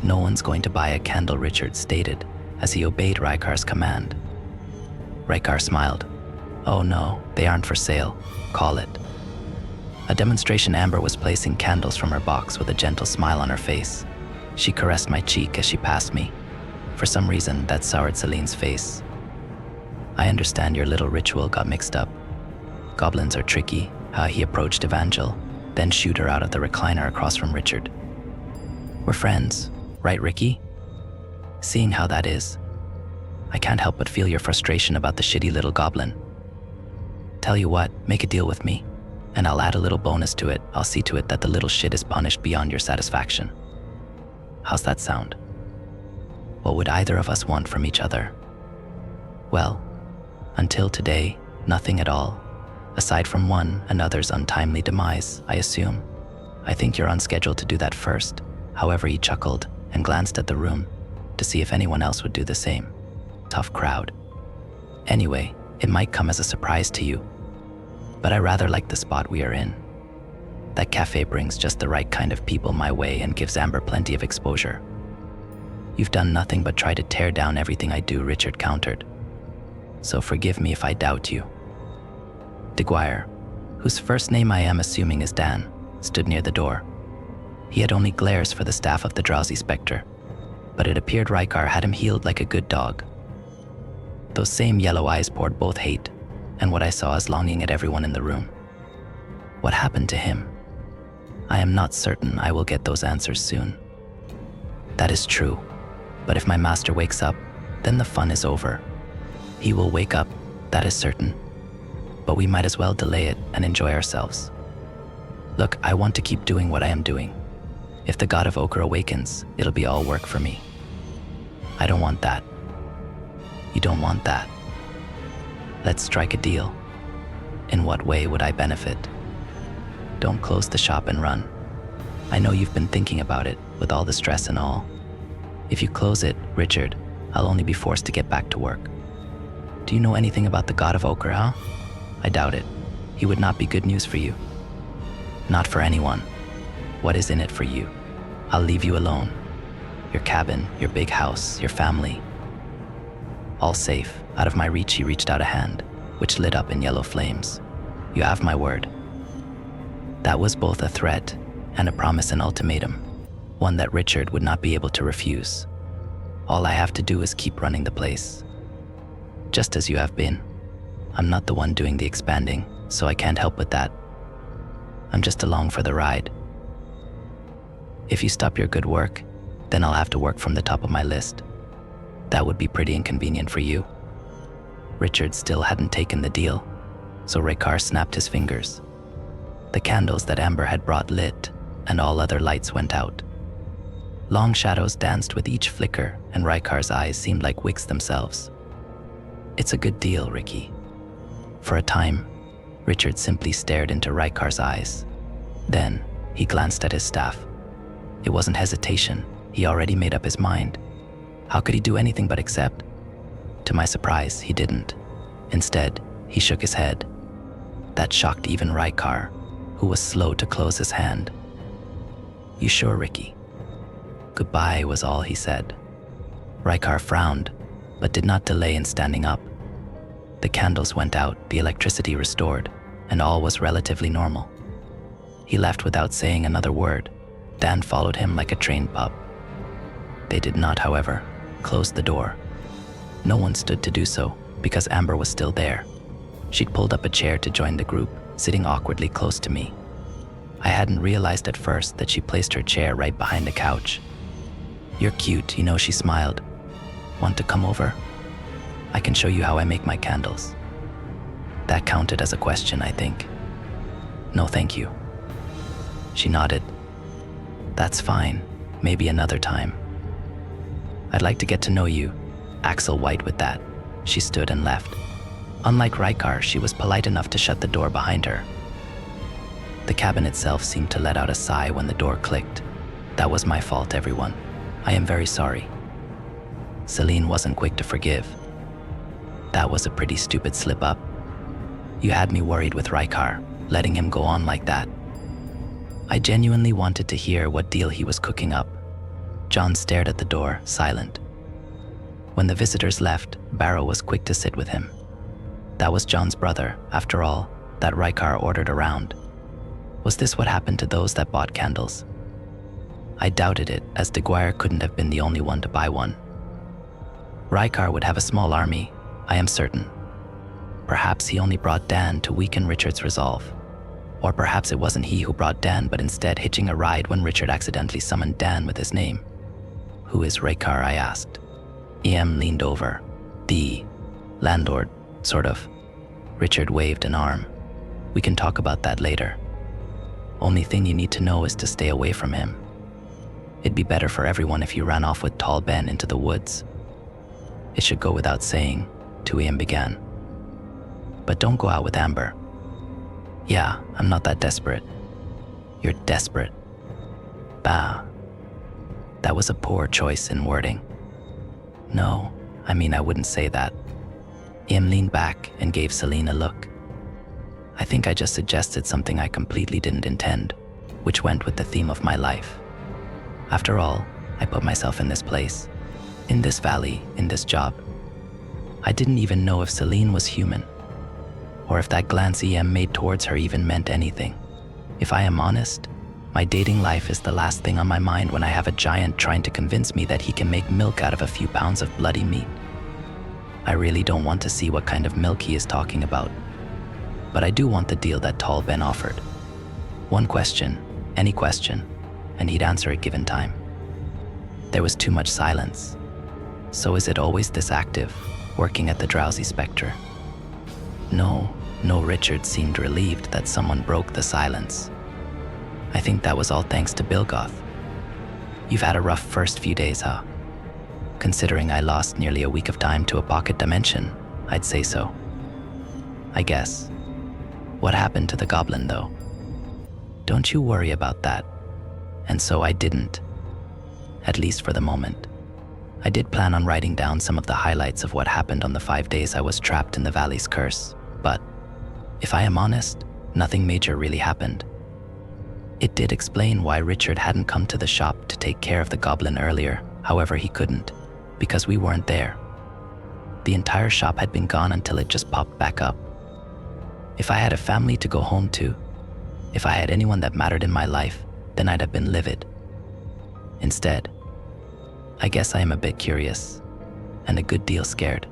No one's going to buy a candle," Richard stated as he obeyed Rykar's command. Rykar smiled. "Oh no, they aren't for sale. Call it." A demonstration Amber was placing candles from her box with a gentle smile on her face. She caressed my cheek as she passed me. For some reason, that soured Celine's face. "I understand your little ritual got mixed up. Goblins are tricky." He approached Evangel, then shooed her out of the recliner across from Richard. "We're friends, right, Ricky?" Seeing how that is, I can't help but feel your frustration about the shitty little goblin. Tell you what, make a deal with me, and I'll add a little bonus to it. I'll see to it that the little shit is punished beyond your satisfaction. How's that sound? What would either of us want from each other? Well, until today, nothing at all, aside from one another's untimely demise, I assume. I think you're on schedule to do that first." However, he chuckled and glanced at the room to see if anyone else would do the same. Tough crowd. Anyway, it might come as a surprise to you, but I rather like the spot we are in. That cafe brings just the right kind of people my way and gives Amber plenty of exposure. "You've done nothing but try to tear down everything I do," Richard countered. "So forgive me if I doubt you." DeGuire, whose first name I am assuming is Dan, stood near the door. He had only glares for the staff of the drowsy specter, but it appeared Rykar had him healed like a good dog. Those same yellow eyes poured both hate and what I saw as longing at everyone in the room. What happened to him? I am not certain I will get those answers soon. That is true, but if my master wakes up, then the fun is over. He will wake up, that is certain, but we might as well delay it and enjoy ourselves. Look, I want to keep doing what I am doing. If the god of ochre awakens, it'll be all work for me. I don't want that. You don't want that. Let's strike a deal. In what way would I benefit? Don't close the shop and run. I know you've been thinking about it, with all the stress and all. If you close it, Richard, I'll only be forced to get back to work. Do you know anything about the god of ochre, huh? I doubt it. He would not be good news for you. Not for anyone. What is in it for you? I'll leave you alone. Your cabin, your big house, your family. All safe. Out of my reach, he reached out a hand, which lit up in yellow flames. You have my word. That was both a threat and a promise and ultimatum, one that Richard would not be able to refuse. All I have to do is keep running the place. Just as you have been. I'm not the one doing the expanding, so I can't help with that. I'm just along for the ride. If you stop your good work, then I'll have to work from the top of my list. That would be pretty inconvenient for you. Richard still hadn't taken the deal, so Raykar snapped his fingers. The candles that Amber had brought lit, and all other lights went out. Long shadows danced with each flicker, and Raykar's eyes seemed like wicks themselves. It's a good deal, Ricky. For a time, Richard simply stared into Raykar's eyes. Then, he glanced at his staff. It wasn't hesitation. He already made up his mind. How could he do anything but accept? To my surprise, he didn't. Instead, he shook his head. That shocked even Raykar, who was slow to close his hand. You sure, Ricky? Goodbye was all he said. Raykar frowned, but did not delay in standing up. The candles went out, the electricity restored, and all was relatively normal. He left without saying another word. Dan followed him like a trained pup. They did not, however, close the door. No one stood to do so, because Amber was still there. She'd pulled up a chair to join the group, sitting awkwardly close to me. I hadn't realized at first that she placed her chair right behind the couch. You're cute, you know, she smiled. Want to come over? I can show you how I make my candles. That counted as a question, I think. No, thank you. She nodded. That's fine, maybe another time. I'd like to get to know you. Axel White with that. She stood and left. Unlike Raykar, she was polite enough to shut the door behind her. The cabin itself seemed to let out a sigh when the door clicked. That was my fault, everyone. I am very sorry. Celine wasn't quick to forgive. That was a pretty stupid slip-up. You had me worried with Raykar, letting him go on like that. I genuinely wanted to hear what deal he was cooking up. John stared at the door, silent. When the visitors left, Barrow was quick to sit with him. That was John's brother, after all, that Raykar ordered around. Was this what happened to those that bought candles? I doubted it, as DeGuire couldn't have been the only one to buy one. Raykar would have a small army, I am certain. Perhaps he only brought Dan to weaken Richard's resolve. Or perhaps it wasn't he who brought Dan, but instead hitching a ride when Richard accidentally summoned Dan with his name. Who is Raykar, I asked. EM leaned over. The landlord, sort of. Richard waved an arm. We can talk about that later. Only thing you need to know is to stay away from him. It'd be better for everyone if you ran off with Tall Ben into the woods. It should go without saying, Tuiam began. But don't go out with Amber. Yeah, I'm not that desperate. You're desperate. Bah. That was a poor choice in wording. No, I mean, I wouldn't say that. Ian leaned back and gave Celine a look. I think I just suggested something I completely didn't intend, which went with the theme of my life. After all, I put myself in this place, in this valley, in this job. I didn't even know if Celine was human, or if that glance EM made towards her even meant anything. If I am honest, my dating life is the last thing on my mind when I have a giant trying to convince me that he can make milk out of a few pounds of bloody meat. I really don't want to see what kind of milk he is talking about. But I do want the deal that Tall Ben offered. One question, any question, and he'd answer it given time. There was too much silence. So is it always this active, working at the Drowsy Spectre? No, Richard seemed relieved that someone broke the silence. I think that was all thanks to Bilgoth. You've had a rough first few days, huh? Considering I lost nearly a week of time to a pocket dimension, I'd say so. I guess. What happened to the goblin, though? Don't you worry about that. And so I didn't. At least for the moment. I did plan on writing down some of the highlights of what happened on the 5 days I was trapped in the valley's curse, but if I am honest, nothing major really happened. It did explain why Richard hadn't come to the shop to take care of the goblin earlier, however he couldn't, because we weren't there. The entire shop had been gone until it just popped back up. If I had a family to go home to, If I had anyone that mattered in my life, then I'd have been livid. Instead, I guess I am a bit curious and a good deal scared.